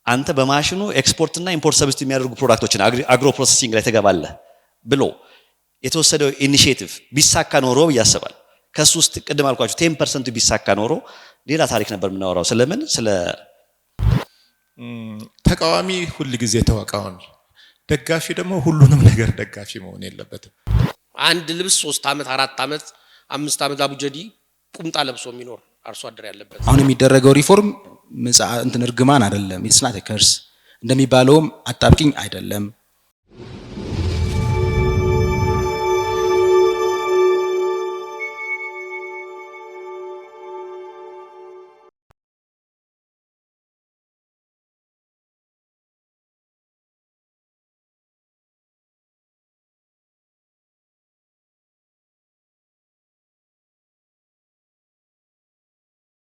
አንተ በማሽኑ ኤክስፖርት እና ኢምፖርት ሰብስቲት የሚያደርጉ ፕሮዳክቶችን አግሮ ፕሮሰሲንግ ላይ ተገባለህ ብሎ የተወሰደው ኢኒሺዬቲቭ ቢሳካ ኖሮ ያስባል ከሱ ውስጥ ቅድም አልኳችሁ 10% ቢሳካ ኖሮ ሌላ ታሪክ ነበር የምናወራው ስለምን ስለ ተቃዋሚ ሁሉ ጊዜ ተቃዋሚ ደጋፊ ደግሞ ሁሉንም ነገር ደጋፊ መሆን የለበትም አንድ ልብስ 3 አመት 4 አመት 5 አመት አቡጀዲ ቁምጣ ለብሶ የሚኖር አርሶ አደር ያለበት አሁን የሚደረገው ሪፎርም እንትን እርግማን አይደለም it's not a curse እንደሚባለውም አጣብቂኝ አይደለም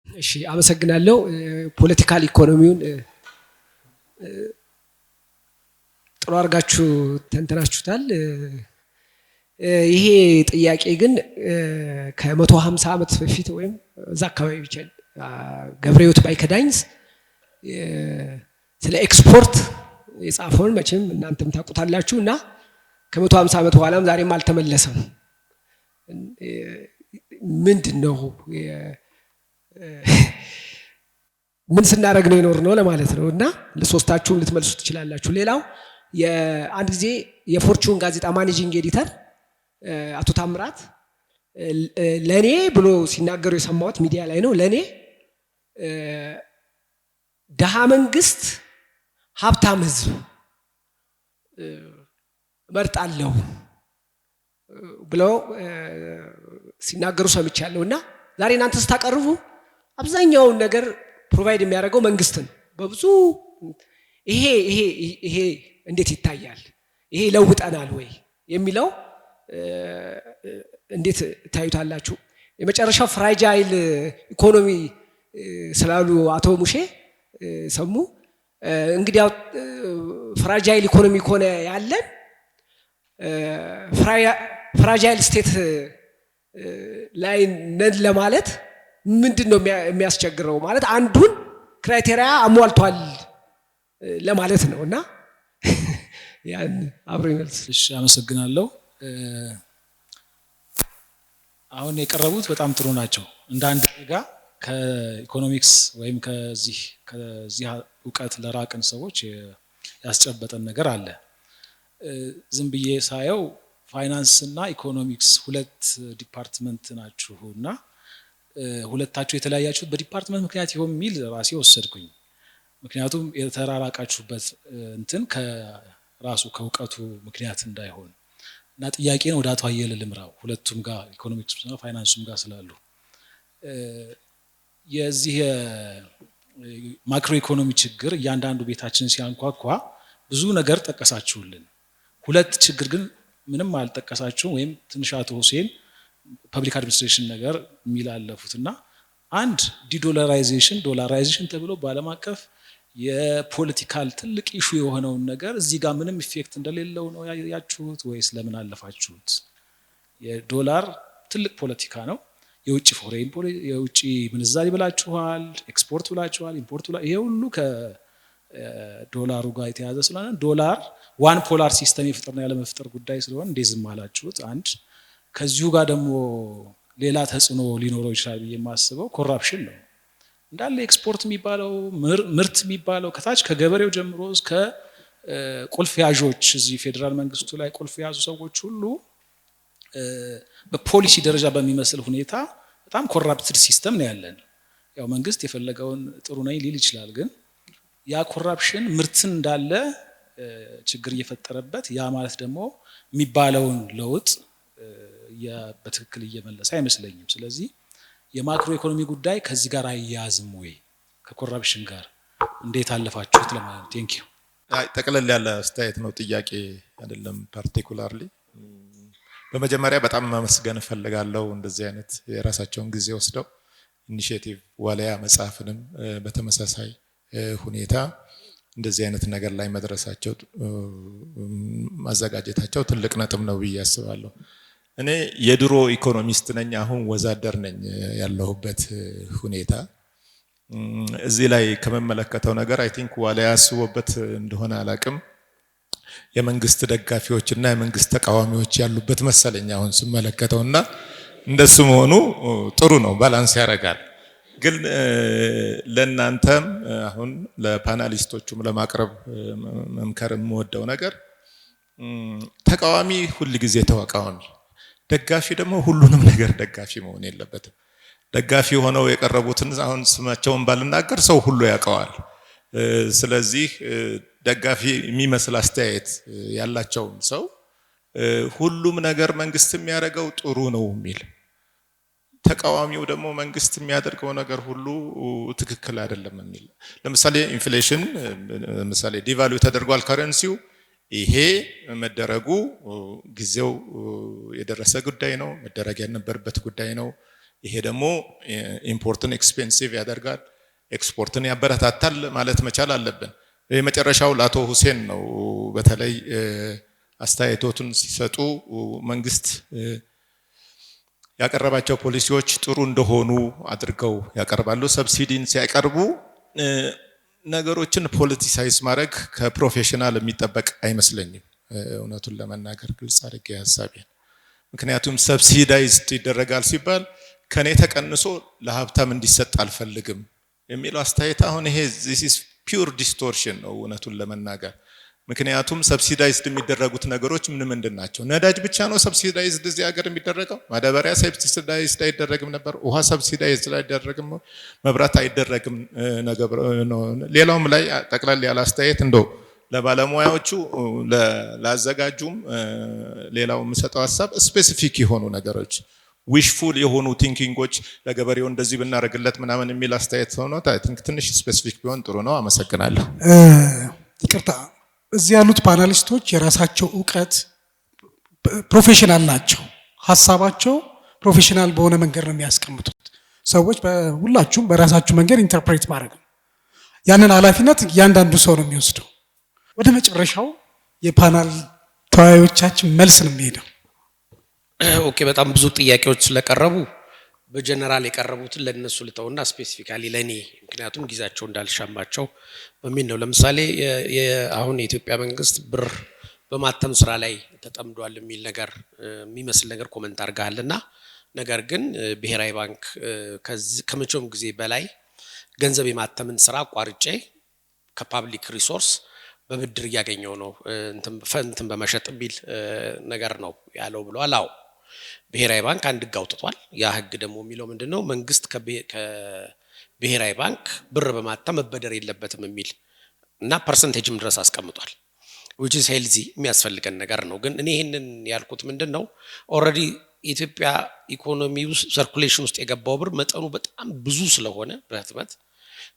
እሺ አመሰግናለሁ ፖለቲካል ኢኮኖሚውን ጥሩ አርጋችሁ ተንተናችሁታል ይሄ ጥያቄ ግን ከ150 አመት በፊት ወይም እዛ አካባቢ ብቻ ገብረህይወት ባይከዳኝስ ስለ ኤክስፖርት የጻፈውን መቼም እናንተም ታውቁታላችሁና ከ150 አመት በኋላም ዛሬም አልተመለሰም ምንድነው ምን ስናረግ ነው ይኖር ነው ለማለት ነውና ለሶስታችሁም ልትመልሱ ትችላላችሁ ሌላው የአንድ ጊዜ የፎርቹን ጋዜጣ ማኔጂንግ ኤዲተር አቶ ታምራት ለኔ ብሎ ሲናገሩ የሰማሁት ሚዲያ ላይ ነው ለኔ ደሃ መንግስት ሀብታም ህዝብ መርጣለሁ ብለው ሲናገሩ ሰምቻለሁና ዛሬ እናንተ ስታቀርቡ አብዛኛው ነገር ፕሮቫይድ የሚያደርገው መንግስት ነው በብዙ ይሄ እንዴት ይታያል ይሄ ለውጠናል ወይ የሚለው እንዴት ታዩታላችሁ የመጨረሻው ፍራጃይል ኢኮኖሚ ስላሉ አቶ ሙሼ ሰሙ እንግዲህ ፍራጃይል ኢኮኖሚ ኮነ ያለን ፍራጃይል ስቴት ላይ ነን ለማለት ምንድነው የሚያስቸግረው ማለት አንዱን ክራይቴሪያ አሟልቷል ለማለት ነውና ያን አብሮ ይመልስ እሺ አመሰግናለሁ አሁን የቀረቡት በጣም ጥሩ ናቸው እንደ አንድ ዜጋ ከኢኮኖሚክስ ወይም ከዚህ ዕውቀት ለራቅን ሰዎች ያስጨበጠን ነገር አለ ዝም ብዬ ሳየው ፋይናንስ እና ኢኮኖሚክስ ሁለት ዲፓርትመንት ናችሁና ሁለታችሁ የተለያያችሁት በዲፓርትመንት ምክንያት ይሆን ሚል ራሴ ወሰድኩኝ ምክንያቱም የተራራቃችሁበት እንትን ከራሱ ከዕውቀቱ ምክንያት እንዳይሆን እና ጥያቄን ወደ አቶ አየለ ልምራው ሁለቱም ጋር ኢኮኖሚክስ እና ፋይናንስም ጋር ስላሉ የዚህ ማክሮ ኢኮኖሚ ችግር እያንዳንዱ ቤታችን ሲያንኳኳ ብዙ ነገር ጠቀሳችሁልን ሁለት ችግር ግን ምንም አልጠቀሳችሁም ወይም ትንሽ አቶ ሁሴን ፐብሊክ አድሚኒስትሬሽን ነገር የሚላለፉትና አንድ ዶላራይዜሽን ተብሎ በዓለም አቀፍ የፖለቲካል ትልቅ ኢሹ የሆነውን ነገር እዚህ ጋር ምንም ኢፌክት እንደሌለው ነው ያያችሁት ወይስ ለምን አለፋችሁት የዶላር ትልቅ ፖለቲካ ነው የውጭ ምንዛሪ ብላችኋል ኤክስፖርት ብላችኋል ኢምፖርት ይሄ ሁሉ ከዶላሩ ጋር የተያዘ ስለሆነ ዶላር ዋን ፖላር ሲስተም ይፈጠርና ያለ መፍጠር ጉዳይ ስለሆነ እንደዝም አላችሁት አንድ ከዚሁ ጋር ደግሞ ሌላ ተጽዕኖ ሊኖረው ይችላል የማስበው ኮራፕሽን ነው እንዳለ ኤክስፖርት የሚባለው ምርት የሚባለው ከታች ከገበሬው ጀምሮ እስከ ቁልፍ ያዦች እዚህ ፌደራል መንግስቱ ላይ ቁልፍ ያዙ ሰዎች ሁሉ በፖሊሲ ደረጃ በሚመስል ሁኔታ በጣም ኮራፕትድ ሲስተም ነው ያለን ያው መንግስት የፈለገውን ጥሩ ነኝ ሊል ይችላል ግን ያ ኮራፕሽን ምርትን እንዳለ ችግር እየፈጠረበት ያ ማለት ደግሞ የሚባለውን ለውጥ በትክክል እየመለሰ አይመስለኝም ስለዚህ የማክሮ ኢኮኖሚ ጉዳይ ከዚህ ጋር አያያዝም ወይ ከኮራፕሽን ጋር እንዴት አለፋችሁት ለማለት ቴንክ ዩ ጠቅለል ያለ አስተያየት ነው ጥያቄ አይደለም ፓርቲኩላርሊ በመጀመሪያ በጣም ማመስገን ፈልጋለሁ እንደዚህ አይነት የራሳቸውን ጊዜ ወስደው ኢኒሺዬቲቭ ዋሊያ መጽሐፍንም በተመሳሳይ ሁኔታ እንደዚህ አይነት ነገር ላይ መድረሳቸው ማዘጋጀታቸው ትልቅ ነጥብ ነው ብዬ አስባለሁ እኔ የድሮ ኢኮኖሚስት ነኝ አሁን ወዛደር ነኝ ያለሁበት ሁኔታ እዚህ ላይ ከመመለከተው ነገር አይ ቲንክ ዋላ ያስቦበት እንደሆነ አላቅም የመንግስት ደጋፊዎችና የመንግስት ተቃዋሚዎች ያሉበት መሰለኝ አሁን ስመለከተውና እንደሱ መሆኑ ጥሩ ነው ባላንስ ያደርጋል ግን ለእናንተም አሁን ለፓናሊስቶቹም ለማቅረብ መምከር የምወደው ነገር ተቃዋሚ ሁሉ ጊዜ ተቃዋሚ ደጋፊ ደግሞ ሁሉንም ነገር ደጋፊ መሆን የለበትም ደጋፊ ሆነው የቀረቡትን አሁን ስማቸውን ባልናገር ሰው ሁሉ ያውቀዋል ስለዚህ ደጋፊ የሚመስል አስተያየት ያላቸው ሰው ሁሉም ነገር መንግስት የሚያደርገው ጥሩ ነው የሚል ተቃዋሚው ደግሞ መንግስት የሚያደርገው ነገር ሁሉ ትክክል አይደለም የሚል ለምሳሌ ኢንፍሌሽን ለምሳሌ ዲቫሉ ተደርጓል ከረንሲው ይሄ መደረጉ ጊዜው የደረሰ ጉዳይ ነው መደረግ የነበረበት ጉዳይ ነው ይሄ ደግሞ ኢምፖርትን ኤክስፔንሲቭ ያደርጋል ኤክስፖርትን ያበረታታል ማለት መቻል አለብን የመጨረሻው ለአቶ ሁሴን ነው በተለይ አስተያየቶቱን ሲሰጡ መንግስት ያቀረባቸው ፖሊሲዎች ጥሩ እንደሆኑ አድርገው ያቀርባሉ ሰብሲዲን ሲያቀርቡ ነገሮችን ፖለቲሳይዝ ማድረግ ከፕሮፌሽናል የሚጠበቅ አይመስለኝም እውነቱን ለመናገር ግልጽ አድርጌ ሐሳቤን ምክንያቱም ሰብሲዳይዝድ ይደረጋል ሲባል ከኔ ተቀንሶ ለሀብታም እንዲሰጥ አልፈልግም የሚለው አስተያየት አሁን ይሄ this is pure distortion ነው እውነቱን ለመናገር ምክንያቱም ሰብሲዳይዝድ የሚደረጉት ነገሮች ምን ናቸው ነዳጅ ብቻ ነው ሰብሲዳይዝድ እዚህ ሀገር የሚደረገው ማዳበሪያ ሰብሲዳይዝድ አይደረግም ነበር ውሃ ሰብሲዳይዝድ አይደረግም መብራት አይደረግም ነው ሌላውም ላይ ጠቅላላ ያለ አስተያየት እንደው ለባለሙያዎቹ ላዘጋጁም ሌላው የምሰጠው ሐሳብ ስፔሲፊክ የሆኑ ነገሮች ዊሽፉል የሆኑ ቲንኪንጎች ለገበሬው እንደዚህ ብናረግለት ምናምን የሚል አስተያየት ሆኖ አይ ቲንክ ትንሽ ስፔሲፊክ ቢሆን ጥሩ ነው አመሰግናለሁ ይቅርታ እዚህ ያሉት ፓናሊስቶች የራሳቸው ዕውቀት ፕሮፌሽናል ናቸው ሐሳባቸው ፕሮፌሽናል በሆነ መንገድ ነው የሚያስቀምጡት ሰዎች ሁላችሁም በራሳችሁ መንገድ ኢንተርፕሬት ማድረግ ነው ያንን ኃላፊነት እያንዳንዱ ሰው ነው የሚወስደው ወደ መጨረሻው የፓናል ተወያዮቻችን መልስ ነው የሚሄደው ኦኬ በጣም ብዙ ጥያቄዎች ስለቀረቡ በጀነራል የቀረቡትን ለነሱ ልተውና ስፔሲፊካሊ ለኔ ምክንያቱም ጊዜያቸው እንዳልሻማቸው በሚል ነው ለምሳሌ አሁን የኢትዮጵያ መንግስት ብር በማተም ስራ ላይ ተጠምዷል የሚል ነገር የሚመስል ነገር ኮሜንት አድርጋልና ነገር ግን ብሔራዊ ባንክ ከመቼውም ጊዜ በላይ ገንዘብ የማተምን ስራ አቋርጬ ከፓብሊክ ሪሶርስ በብድር ያገኘው ነው እንትን በመሸጥ ቢል ነገር ነው ያለው ብሏል አው ብሔራዊ ባንክ አንድ ህግ አውጥቷል ያ ህግ ደግሞ የሚለው ምንድነው መንግስት ከብሔራዊ ባንክ ብር በማተም መበደር የለበትም የሚል እና ፐርሰንቴጅም ድረስ አስቀምጧል which is healthy የሚያስፈልገን ነገር ነው ግን እኔ ይሄንን ያልኩት ምንድነው ኦሬዲ ኢትዮጵያ ኢኮኖሚ ውስጥ ሰርኩሌሽን ውስጥ የገባው ብር መጠኑ በጣም ብዙ ስለሆነ በህትመት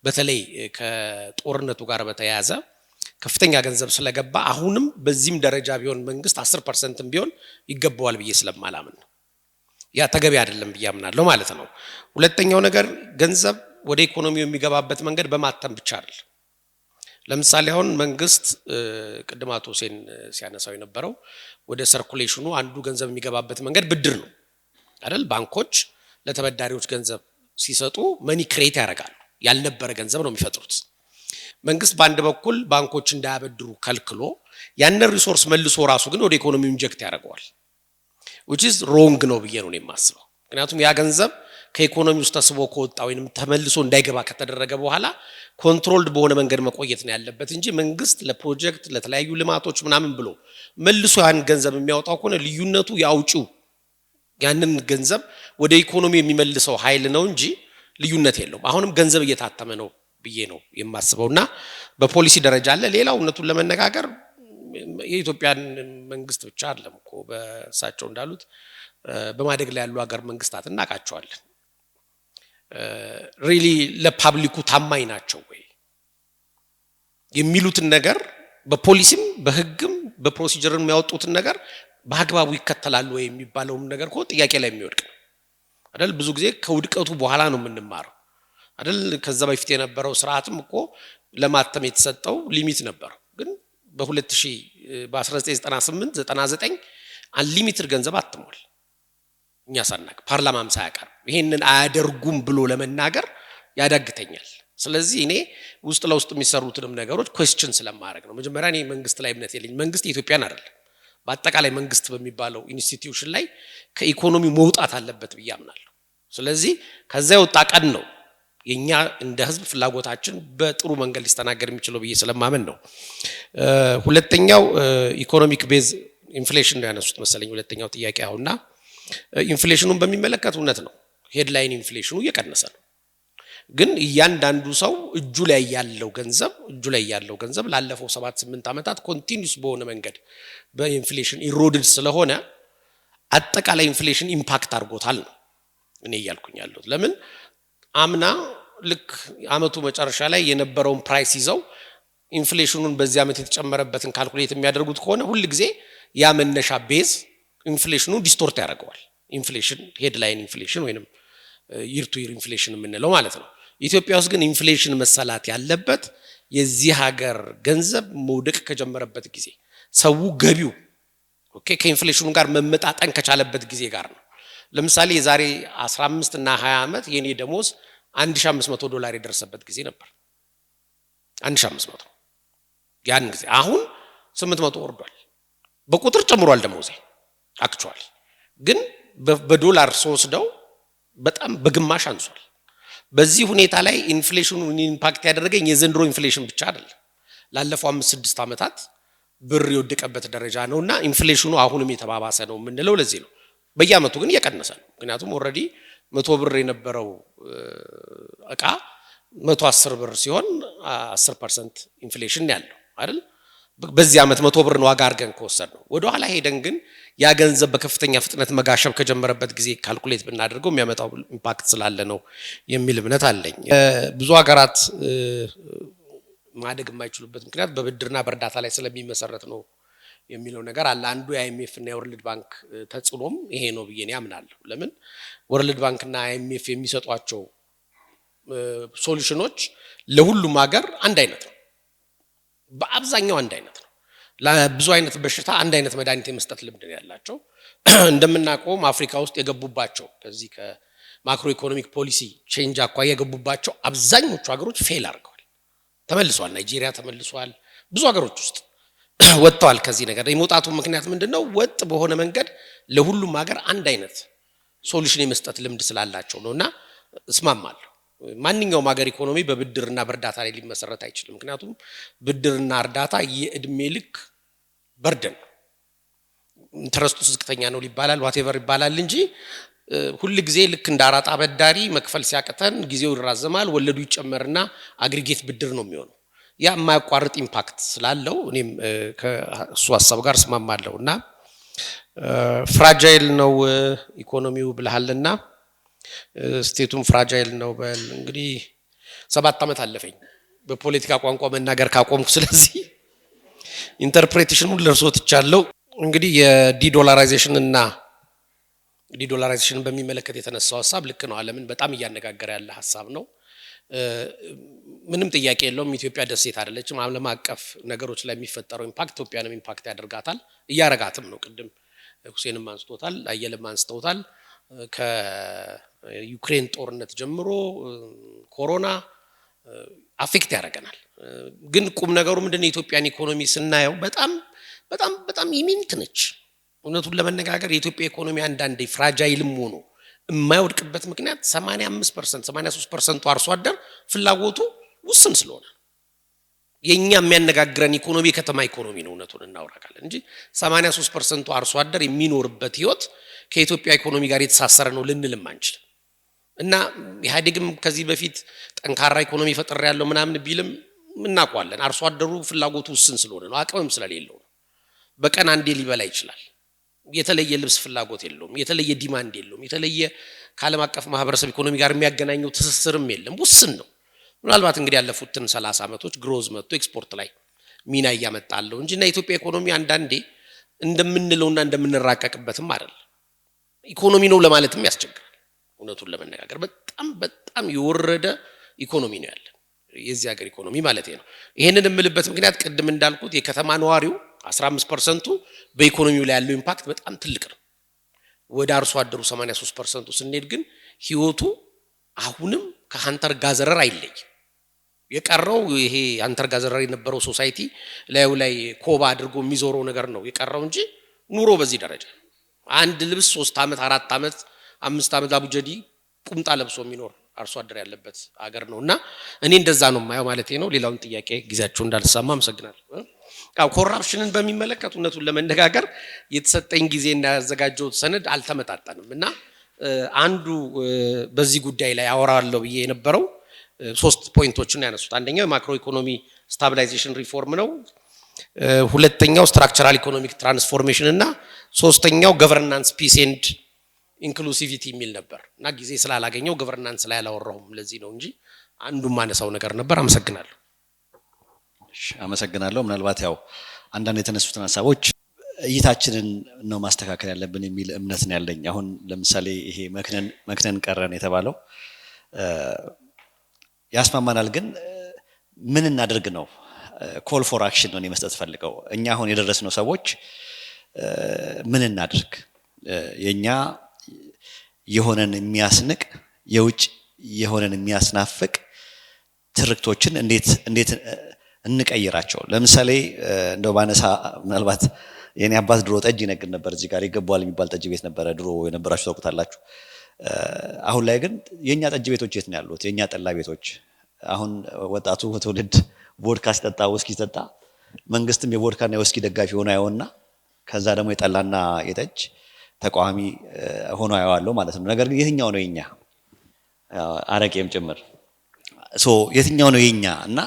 በተለይ ከጦርነቱ ጋር በተያያዘ ከፍተኛ ገንዘብ ስለገባ አሁንም በዚህም ደረጃ ቢሆን መንግስት 10% ቢሆን ይገባዋል ብዬ ስለማላምን ነው ያ ተገቢ አይደለም ብዬ አምናለሁ ማለት ነው ሁለተኛው ነገር ገንዘብ ወደ ኢኮኖሚው የሚገባበት መንገድ በማተም ብቻ አይደል ለምሳሌ አሁን መንግስት ቅድማቶ ሁሴን ሲያነሳው የነበረው ወደ ሰርኩሌሽኑ አንዱ ገንዘብ የሚገባበት መንገድ ብድር ነው አይደል ባንኮች ለተበዳሪዎች ገንዘብ ሲሰጡ መኒ ክሬት ያደርጋሉ ያልነበረ ገንዘብ ነው የሚፈጥሩት መንግስት በአንድ በኩል ባንኮች እንዳያበድሩ ከልክሎ ያንን ሪሶርስ መልሶ ራሱ ግን ወደ ኢኮኖሚው ኢንጀክት ያደርጋል which is wrong ነው ብዬ ነው የማስበው ምክንያቱም ያ ገንዘብ ከኢኮኖሚው ውስጥ ተስቦ ከወጣ ወይንም ተመልሶ እንዳይገባ ከተደረገ በኋላ ኮንትሮልድ በሆነ መንገድ መቆየት ነው ያለበት እንጂ መንግስት ለፕሮጀክት ለተለያዩ ልማቶች ምናምን ብሎ መልሶ ያን ገንዘብ የሚያወጣው ከሆነ ልዩነቱ ያውጪው ያንን ገንዘብ ወደ ኢኮኖሚ የሚመልሰው ኃይል ነው እንጂ ልዩነት የለውም አሁንም ገንዘብ እየታተመ ነው ብዬ ነው የማስበውና በፖሊሲ ደረጃ አለ ሌላው እነቱን ለመነጋገር የኢትዮጵያን መንግስት ብቻ አይደለም እኮ በሳቸው እንዳሉት በማደግ ላይ ያሉ ሀገር መንግስታት እናቃቸዋለን ሪሊ ለፓብሊኩ ታማኝ ናቸው ወይ የሚሉትን ነገር በፖሊሲም በህግም በፕሮሲጀርም የሚያወጡትን ነገር በአግባቡ ይከተላሉ ወይ የሚባለውም ነገር እኮ ጥያቄ ላይ የሚወድቅ ነው አይደል ብዙ ጊዜ ከውድቀቱ በኋላ ነው የምንማረው አይደል ከዛ በፊት የነበረው ስርዓትም እኮ ለማተም የተሰጠው ሊሚት ነበር ግን በ1998 99 አንሊሚትድ ገንዘብ አትሟል እኛ ሳናቅ ፓርላማም ሳያቀር ይሄንን አያደርጉም ብሎ ለመናገር ያዳግተኛል ስለዚህ እኔ ውስጥ ለውስጥ የሚሰሩትንም ነገሮች ኩዌስችን ስለማድረግ ነው። መጀመሪያ እኔ መንግስት ላይ እምነት የለኝም። መንግስት የኢትዮጵያን አይደለም በአጠቃላይ መንግስት በሚባለው ኢንስቲትዩሽን ላይ ከኢኮኖሚ መውጣት አለበት ብዬ አምናለሁ። ስለዚህ ከዛ የወጣ ቀን ነው የኛ እንደ ህዝብ ፍላጎታችን በጥሩ መንገድ ሊስተናገድ የሚችለው ብዬ ስለማመን ነው። ሁለተኛው ኢኮኖሚክ ቤዝ ኢንፍሌሽን ነው ያነሱት መሰለኝ ሁለተኛው ጥያቄ አሁንና ኢንፍሌሽኑን በሚመለከት እውነት ነው ሄድላይን ኢንፍሌሽኑ እየቀነሰ ነው። ግን እያንዳንዱ ሰው እጁ ላይ ያለው ገንዘብ ላለፈው 7-8 ዓመታት ኮንቲኒዩስ በሆነ መንገድ በኢንፍሌሽን ኢሮድድ ስለሆነ አጠቃላይ ኢንፍሌሽን ኢምፓክት አድርጎታል ነው እኔ እያልኩኝ ያለሁት። ለምን አምና ልክ አመቱ መጨረሻ ላይ የነበረውን ፕራይስ ይዘው ኢንፍሌሽኑን በዚህ ዓመት የተጨመረበትን ካልኩሌት የሚያደርጉት ከሆነ ሁሉ ጊዜ ያ መነሻ ቤዝ ኢንፍሌሽኑ ዲስቶርት ያደርገዋል። ኢንፍሌሽን ሄድላይን ኢንፍሌሽን ወይንም ይር ቱ ይር ኢንፍሌሽን የምንለው ማለት ነው። ኢትዮጵያ ውስጥ ግን ኢንፍሌሽን መሰላት ያለበት የዚህ ሀገር ገንዘብ መውደቅ ከጀመረበት ጊዜ ሰው ገቢው ከኢንፍሌሽኑ ጋር መመጣጠን ከቻለበት ጊዜ ጋር ነው። ለምሳሌ የዛሬ 15 እና 20 ዓመት የኔ ደሞዝ $1500 የደረሰበት ጊዜ ነበር። 1500 ያን ጊዜ አሁን 800 ወርዷል። በቁጥር ጨምሯል ደሞዜ አክቹአሊ፣ ግን በዶላር ወስደው በጣም በግማሽ አንሷል። በዚህ ሁኔታ ላይ ኢንፍሌሽኑን ኢምፓክት ያደረገኝ የዘንድሮ ኢንፍሌሽን ብቻ አይደለም፣ ላለፈው 5-6 ዓመታት ብር የወደቀበት ደረጃ ነውና ኢንፍሌሽኑ አሁንም የተባባሰ ነው የምንለው ለዚህ ነው። በየአመቱ ግን እየቀነሰ ነው። ምክንያቱም ኦልሬዲ 100 ብር የነበረው እቃ 110 ብር ሲሆን 10% ኢንፍሌሽን ያለው አይደል? በዚህ ዓመት 100 ብር ነው ዋጋ አድርገን ከወሰድነው ወደ ኋላ ሄደን ግን ያ ገንዘብ በከፍተኛ ፍጥነት መጋሸብ ከጀመረበት ጊዜ ካልኩሌት ብናደርገው የሚያመጣው ኢምፓክት ስላለ ነው የሚል እምነት አለኝ። ብዙ ሀገራት ማደግ የማይችሉበት ምክንያት በብድርና በእርዳታ ላይ ስለሚመሰረት ነው የሚለው ነገር አለ። አንዱ የአይኤምኤፍ እና የወርልድ ባንክ ተጽዕኖም ይሄ ነው ብዬ እኔ አምናለሁ። ለምን ወርልድ ባንክ እና አይኤምኤፍ የሚሰጧቸው ሶሉሽኖች ለሁሉም ሀገር አንድ አይነት ነው፣ በአብዛኛው አንድ አይነት ነው። ለብዙ አይነት በሽታ አንድ አይነት መድኃኒት የመስጠት ልምድ ነው ያላቸው። እንደምናውቀውም አፍሪካ ውስጥ የገቡባቸው ከዚህ ከማክሮ ኢኮኖሚክ ፖሊሲ ቼንጅ አኳያ የገቡባቸው አብዛኞቹ ሀገሮች ፌል አድርገዋል፣ ተመልሷል። ናይጄሪያ ተመልሷል፣ ብዙ ሀገሮች ውስጥ ወጥተዋል ከዚህ ነገር። የመውጣቱ ምክንያት ምንድነው? ወጥ በሆነ መንገድ ለሁሉም ሀገር አንድ አይነት ሶሉሽን የመስጠት ልምድ ስላላቸው ነውና እስማማለሁ። ማንኛውም ሀገር ኢኮኖሚ በብድርና በእርዳታ ላይ ሊመሰረት አይችልም። ምክንያቱም ብድርና እርዳታ የእድሜ ልክ በርደን ነው። ኢንተረስቱ ዝቅተኛ ነው ሊባላል ዋቴቨር ይባላል እንጂ ሁሉ ጊዜ ልክ እንደ አራጣ አበዳሪ መክፈል ሲያቅተን ጊዜው ይራዘማል፣ ወለዱ ይጨመርና አግሪጌት ብድር ነው የሚሆነው። ያ የማያቋርጥ ኢምፓክት ስላለው እኔም ከእሱ ሀሳብ ጋር እስማማለሁና ፍራጃይል ነው ኢኮኖሚው ብለሃልና ስቴቱም ፍራጃይል ነው በል። እንግዲህ 7 ዓመት አለፈኝ በፖለቲካ ቋንቋ መናገር ካቆምኩ። ስለዚህ ኢንተርፕሬቴሽኑን ለርሶት ይቻለው። እንግዲህ የዲዶላራይዜሽን እና ዲዶላራይዜሽንን በሚመለከት የተነሳው ሀሳብ ልክ ነው፣ ዓለምን በጣም እያነጋገረ ያለ ሀሳብ ነው። ምንም ጥያቄ የለውም። ኢትዮጵያ ደሴት አይደለችም። ዓለም አቀፍ ነገሮች ላይ የሚፈጠረው ኢምፓክት ኢትዮጵያንም ኢምፓክት ያደርጋታል፣ እያረጋትም ነው። ቅድም ሁሴንም አንስቶታል፣ አየለም አንስተውታል። ከዩክሬን ጦርነት ጀምሮ ኮሮና አፌክት ያደርገናል። ግን ቁም ነገሩ ምንድነው? የኢትዮጵያን ኢኮኖሚ ስናየው በጣም በጣም በጣም ኢሚንት ነች። እውነቱን ለመነጋገር የኢትዮጵያ ኢኮኖሚ አንዳንዴ ፍራጃይልም ሆኖ የማይወድቅበት ምክንያት 85% 83% አርሶ አደር ፍላጎቱ ውስን ስለሆነ የኛ የሚያነጋግረን ኢኮኖሚ ከተማ ኢኮኖሚ ነው። እውነቱን እናወራካለን እንጂ 83% አርሶ አደር የሚኖርበት ህይወት ከኢትዮጵያ ኢኮኖሚ ጋር የተሳሰረ ነው ልንልም አንችልም። እና ኢህአዴግም ከዚህ በፊት ጠንካራ ኢኮኖሚ ፈጠር ያለው ምናምን ቢልም እናውቀዋለን። አርሶ አደሩ ፍላጎቱ ውስን ስለሆነ ነው፣ አቅምም ስለሌለው ነው። በቀን አንዴ ሊበላ ይችላል። የተለየ ልብስ ፍላጎት የለውም፣ የተለየ ዲማንድ የለውም፣ የተለየ ከዓለም አቀፍ ማህበረሰብ ኢኮኖሚ ጋር የሚያገናኘው ትስስርም የለም፣ ውስን ነው። ምናልባት እንግዲህ ያለፉትን 30 ዓመቶች ግሮዝ መጥቶ ኤክስፖርት ላይ ሚና እያመጣለው እንጂ እና ኢትዮጵያ ኢኮኖሚ አንዳንዴ እንደምንለውና እንደምንራቀቅበትም አይደል። ኢኮኖሚ ነው ለማለትም ያስቸግራል። እውነቱን ለመነጋገር በጣም በጣም የወረደ ኢኮኖሚ ነው ያለን የዚህ ሀገር ኢኮኖሚ ማለት ነው። ይሄንን የምልበት ምክንያት ቅድም እንዳልኩት የከተማ ነዋሪው 15% በኢኮኖሚው ላይ ያለው ኢምፓክት በጣም ትልቅ ነው። ወደ አርሶ አደሩ 83% ስንሄድ ግን ህይወቱ አሁንም ከሃንተር ጋዘረር አይለይ። የቀረው ይሄ አንተርጋዘራሪ የነበረው ሶሳይቲ ላዩ ላይ ኮባ አድርጎ የሚዞረው ነገር ነው የቀረው እንጂ ኑሮ በዚህ ደረጃ አንድ ልብስ 3 ዓመት 4 ዓመት 5 ዓመት አቡጀዲ ቁምጣ ለብሶ የሚኖር አርሶ አደር ያለበት ሀገር ነውና እኔ እንደዛ ነው ማየው ማለት ነው። ሌላውን ጥያቄ ጊዜያችሁ እንዳልሰማ አመሰግናለሁ። ኮራፕሽንን በሚመለከት እውነቱን ለመነጋገር የተሰጠኝ ጊዜና ያዘጋጀሁት ሰነድ አልተመጣጣንም እና አንዱ በዚህ ጉዳይ ላይ አወራለሁ ብዬ የነበረው 3 ፖይንቶችን ያነሱት። አንደኛው የማክሮ ኢኮኖሚ ስታቢላይዜሽን ሪፎርም ነው። ሁለተኛው ስትራክቸራል ኢኮኖሚክ ትራንስፎርሜሽን እና ሶስተኛው ገቨርናንስ ፒስ ኤንድ ኢንክሉሲቪቲ የሚል ነበር እና ጊዜ ስላላገኘው ገቨርናንስ ላይ አላወራሁም። ለዚህ ነው እንጂ አንዱም ማነሳው ነገር ነበር። አመሰግናለሁ። አመሰግናለሁ። ምናልባት ያው አንዳንድ የተነሱትን ሀሳቦች እይታችንን ነው ማስተካከል ያለብን የሚል እምነት ነው ያለኝ። አሁን ለምሳሌ ይሄ መክነን ቀረን የተባለው ያስማማናል፣ ግን ምን እናደርግ ነው? ኮል ፎር አክሽን ነው መስጠት ፈልገው። እኛ አሁን የደረስነው ሰዎች ምን እናድርግ? የኛ የሆነን የሚያስንቅ የውጭ የሆነን የሚያስናፍቅ ትርክቶችን እንዴት እንቀይራቸው? ለምሳሌ እንደው ባነሳ ምናልባት የኔ አባት ድሮ ጠጅ ይነግድ ነበር። እዚህ ጋር ይገባዋል የሚባል ጠጅ ቤት ነበረ ድሮ የነበራችሁ ታውቁታላችሁ። አሁን ላይ ግን የኛ ጠጅ ቤቶች የት ነው ያሉት? የኛ ጠላ ቤቶች። አሁን ወጣቱ ትውልድ ቮድካ ሲጠጣ ውስኪ ሲጠጣ መንግስትም የቮድካና የውስኪ ደጋፊ ሆኖ ያየውና ከዛ ደግሞ የጠላና የጠጅ ተቃዋሚ ሆኖ ያየዋለው ማለት ነው። ነገር ግን የትኛው ነው የኛ? አረቄም ጭምር የትኛው ነው የኛ? እና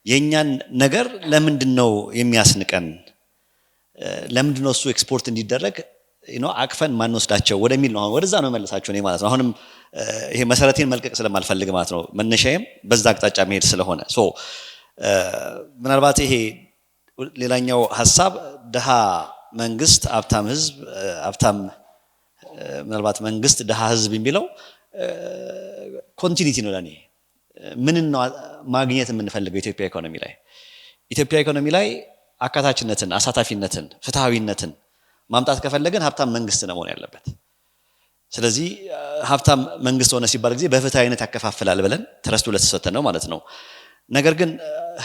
የኛን ነገር ለምንድነው የሚያስንቀን? ለምንድነው እሱ ኤክስፖርት እንዲደረግ አቅፈን ማንወስዳቸው ወደሚል ነው። ወደዛ ነው መለሳቸው እኔ ማለት ነው። አሁንም ይሄ መሰረቴን መልቀቅ ስለማልፈልግ ማለት ነው። መነሻዬም በዛ አቅጣጫ መሄድ ስለሆነ ምናልባት ይሄ ሌላኛው ሐሳብ ድሃ መንግስት ሀብታም ህዝብ፣ ሀብታም ምናልባት መንግስት ድሃ ህዝብ የሚለው ኮንቲኒቲ ነው ለኔ። ምን ነው ማግኘት የምንፈልገው ኢትዮጵያ ኢኮኖሚ ላይ? ኢትዮጵያ ኢኮኖሚ ላይ አካታችነትን፣ አሳታፊነትን፣ ፍትሃዊነትን ማምጣት ከፈለገን ሀብታም መንግስት ነው መሆን ያለበት። ስለዚህ ሀብታም መንግስት ሆነ ሲባል ጊዜ በፍትሃዊነት ያከፋፍላል ብለን ተረስቶ ለተሰጠ ነው ማለት ነው። ነገር ግን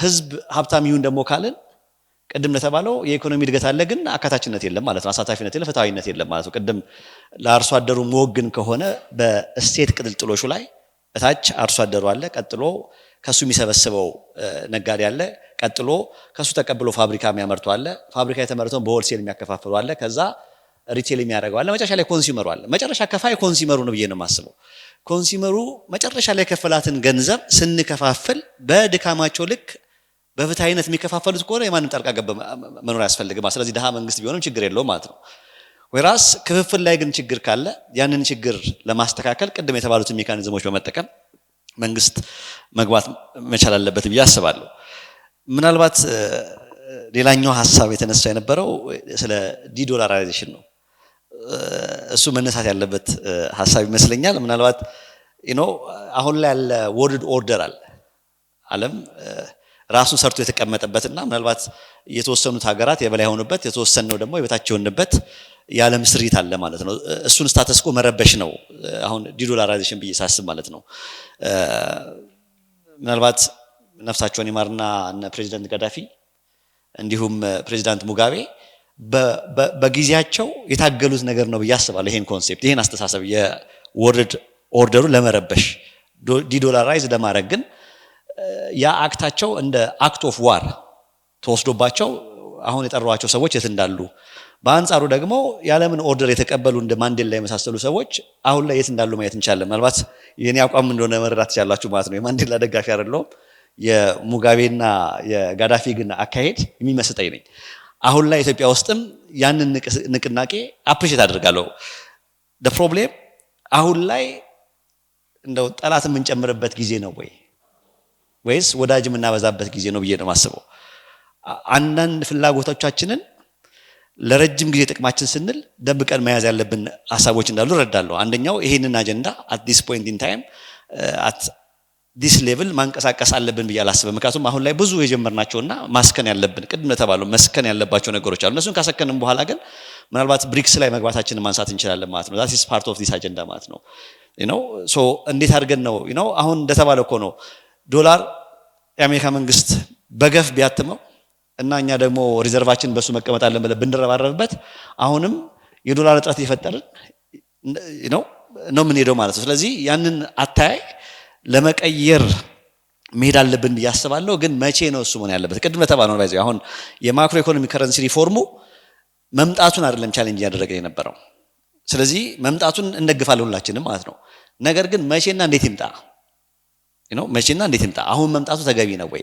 ህዝብ ሀብታም ይሁን ደግሞ ካልን ቅድም ለተባለው የኢኮኖሚ እድገት አለ፣ ግን አካታችነት የለም ማለት ነው። አሳታፊነት የለም፣ ፍትሃዊነት የለም ማለት ነው። ቅድም ለአርሶ አደሩ መወግን ከሆነ በእስቴት ቅጥልጥሎሹ ላይ እታች አርሶ አደሩ አለ፣ ቀጥሎ ከሱ የሚሰበስበው ነጋዴ አለ፣ ቀጥሎ ከሱ ተቀብሎ ፋብሪካ የሚያመርቱ አለ፣ ፋብሪካ የተመረተውን በሆልሴል የሚያከፋፍሉ አለ፣ ከዛ ሪቴል የሚያደርገው አለ፣ መጨረሻ ላይ ኮንሱመሩ አለ። መጨረሻ ከፋይ ኮንሱመሩ ነው ብዬ ነው የማስበው። ኮንሱመሩ መጨረሻ ላይ የከፈላትን ገንዘብ ስንከፋፍል በድካማቸው ልክ በፍትሃዊነት የሚከፋፈሉት ከሆነ የማንም ጣልቃ ገብ መኖር አያስፈልግም። ስለዚህ ድሃ መንግስት ቢሆንም ችግር የለውም ማለት ነው። ወይራስ ክፍፍል ላይ ግን ችግር ካለ ያንን ችግር ለማስተካከል ቅድም የተባሉትን ሜካኒዝሞች በመጠቀም መንግስት መግባት መቻል አለበት ብዬ አስባለሁ። ምናልባት ሌላኛው ሀሳብ የተነሳ የነበረው ስለ ዲዶላራይዜሽን ነው። እሱ መነሳት ያለበት ሀሳብ ይመስለኛል። ምናልባት አሁን ላይ ያለ ወርልድ ኦርደር አለ፣ ዓለም ራሱን ሰርቶ የተቀመጠበትና ምናልባት የተወሰኑት ሀገራት የበላይ ሆኑበት፣ የተወሰነው ደግሞ የበታች የሆኑበት የዓለም ስሪት አለ ማለት ነው። እሱን ስታተስኮ መረበሽ ነው አሁን ዲዶላራይዜሽን ብዬ ሳስብ ማለት ነው። ምናልባት ነፍሳቸውን ይማርና እነ ፕሬዚዳንት ጋዳፊ እንዲሁም ፕሬዚዳንት ሙጋቤ በጊዜያቸው የታገሉት ነገር ነው ብዬ አስባለሁ። ይሄን ኮንሴፕት፣ ይሄን አስተሳሰብ የወርልድ ኦርደሩ ለመረበሽ ዲዶላራይዝ ለማድረግ ግን ያ አክታቸው እንደ አክት ኦፍ ዋር ተወስዶባቸው አሁን የጠሯቸው ሰዎች የት እንዳሉ፣ በአንጻሩ ደግሞ የዓለምን ኦርደር የተቀበሉ እንደ ማንዴላ የመሳሰሉ ሰዎች አሁን ላይ የት እንዳሉ ማየት እንችላለን። ምናልባት የኔ አቋም እንደሆነ መረዳት ትችላላችሁ ማለት ነው። የማንዴላ ደጋፊ አይደለሁም። የሙጋቤና የጋዳፊ ግን አካሄድ የሚመስጠኝ ነኝ። አሁን ላይ ኢትዮጵያ ውስጥም ያንን ንቅናቄ አፕሪሼት አደርጋለሁ። ፕሮብሌም አሁን ላይ እንደው ጠላት የምንጨምርበት ጊዜ ነው ወይስ ወዳጅ የምናበዛበት ጊዜ ነው ብዬ ነው የማስበው። አንዳንድ ፍላጎቶቻችንን ለረጅም ጊዜ ጥቅማችን ስንል ደብቀን መያዝ ያለብን ሀሳቦች እንዳሉ እረዳለሁ። አንደኛው ይሄንን አጀንዳ at this point in time at this level ማንቀሳቀስ አለብን ብዬ አላስብም። ምክንያቱም አሁን ላይ ብዙ የጀመርናቸውና ማስከን ያለብን ቅድም ተባለው መስከን ያለባቸው ነገሮች አሉ። እነሱን ካሰከንም በኋላ ግን ምናልባት ብሪክስ ላይ መግባታችንን ማንሳት እንችላለን ማለት ነው። that is part of this agenda ማለት ነው። so እንዴት አድርገን ነው አሁን እንደተባለው እኮ ነው ዶላር የአሜሪካ መንግስት በገፍ ቢያትመው እና እኛ ደግሞ ሪዘርቫችን በሱ መቀመጥ አለን ብለን ብንረባረብበት አሁንም የዶላር እጥረት እየፈጠርን ነው የምንሄደው ማለት ነው። ስለዚህ ያንን አታይ ለመቀየር መሄድ አለብን ብዬ አስባለሁ። ግን መቼ ነው እሱ መሆን ያለበት? ቅድም ለተባለው ነው አሁን የማክሮ ኢኮኖሚ ከረንሲ ሪፎርሙ መምጣቱን አይደለም ቻሌንጅ ያደረገ የነበረው። ስለዚህ መምጣቱን እንደግፋለን ሁላችንም ማለት ነው። ነገር ግን መቼና እንዴት ይምጣ መቼና እንዴት ይምጣ? አሁን መምጣቱ ተገቢ ነው ወይ?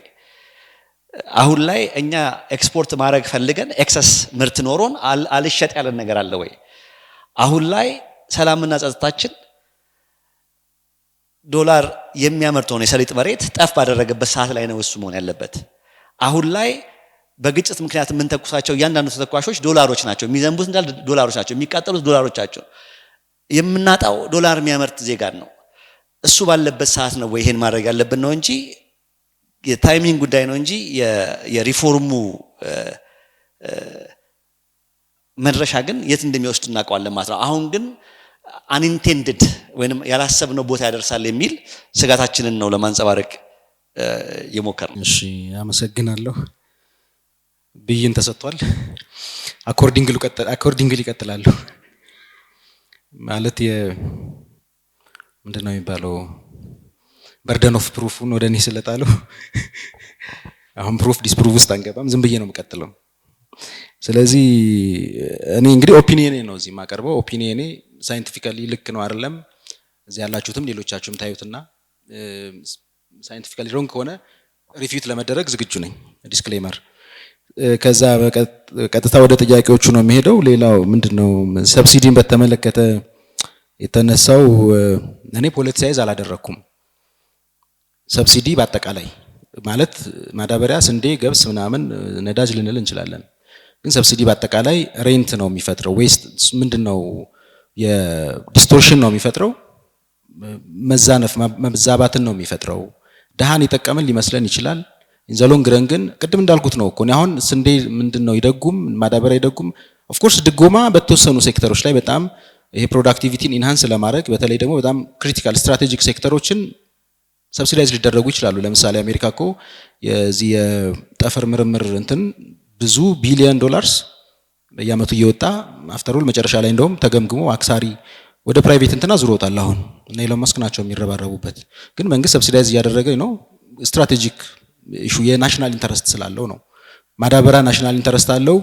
አሁን ላይ እኛ ኤክስፖርት ማድረግ ፈልገን ኤክሰስ ምርት ኖሮን አልሸጥ ያለን ነገር አለ ወይ? አሁን ላይ ሰላምና ጸጥታችን ዶላር የሚያመርተውን የሰሊጥ መሬት ጠፍ ባደረገበት ሰዓት ላይ ነው እሱ መሆን ያለበት። አሁን ላይ በግጭት ምክንያት የምንተኩሳቸው እያንዳንዱ ተተኳሾች ዶላሮች ናቸው። የሚዘንቡት እንዳል ዶላሮች ናቸው። የሚቃጠሉት ዶላሮች ናቸው። የምናጣው ዶላር የሚያመርት ዜጋን ነው። እሱ ባለበት ሰዓት ነው ወይ ይሄን ማድረግ ያለብን ነው እንጂ የታይሚንግ ጉዳይ ነው እንጂ የሪፎርሙ መድረሻ ግን የት እንደሚወስድ እናውቀዋለን ማለት ነው። አሁን ግን አንኢንቴንድድ ወይንም ያላሰብነው ቦታ ያደርሳል የሚል ስጋታችንን ነው ለማንጸባረቅ የሞከርነው። እሺ አመሰግናለሁ። ብይን ተሰጥቷል። አኮርዲንግሊ ይቀጥላሉ ማለት ምንድነው የሚባለው በርደን ኦፍ ፕሩፍን ወደ እኔ ስለጣሉ አሁን ፕሩፍ ዲስፕሩቭ ውስጥ አንገባም። ዝም ብዬ ነው የምቀጥለው። ስለዚህ እኔ እንግዲህ ኦፒኒየኔ ነው እዚህ የማቀርበው። ኦፒኒየኔ ሳይንቲፊካሊ ልክ ነው አይደለም፣ እዚህ ያላችሁትም ሌሎቻችሁም ታዩትና ሳይንቲፊካሊ ሮንግ ከሆነ ሪፊዩት ለመደረግ ዝግጁ ነኝ። ዲስክሌመር። ከዛ ቀጥታ ወደ ጥያቄዎቹ ነው የሚሄደው። ሌላው ምንድነው ሰብሲዲን በተመለከተ የተነሳው እኔ ፖለቲሳይዝ አላደረኩም። ሰብሲዲ በአጠቃላይ ማለት ማዳበሪያ፣ ስንዴ፣ ገብስ ምናምን ነዳጅ ልንል እንችላለን። ግን ሰብሲዲ በአጠቃላይ ሬንት ነው የሚፈጥረው። ዌስት ምንድነው የዲስቶርሽን ነው የሚፈጥረው። መዛነፍ መዛባትን ነው የሚፈጥረው። ደሃን የጠቀመን ሊመስለን ይችላል። ኢንዘሎንግ ረን ግን ቅድም እንዳልኩት ነው እኮ አሁን ስንዴ ምንድነው ይደጉም ማዳበሪያ ይደጉም። ኦፍ ኮርስ ድጎማ በተወሰኑ ሴክተሮች ላይ በጣም ይሄ ፕሮዳክቲቪቲን ኢንሃንስ ለማድረግ በተለይ ደግሞ በጣም ክሪቲካል ስትራቴጂክ ሴክተሮችን ሰብሲዳይዝ ሊደረጉ ይችላሉ። ለምሳሌ አሜሪካ እኮ የዚህ የጠፈር ምርምር እንትን ብዙ ቢሊዮን ዶላርስ በየአመቱ እየወጣ አፍተሩል መጨረሻ ላይ እንደውም ተገምግሞ አክሳሪ ወደ ፕራይቬት እንትና ዙሮታል። አሁን እና ኢሎን መስክ ናቸው የሚረባረቡበት። ግን መንግስት ሰብሲዳይዝ እያደረገ ነው። ስትራቴጂክ ኢሹ የናሽናል ኢንተረስት ስላለው ነው። ማዳበሪያ ናሽናል ኢንተረስት አለው።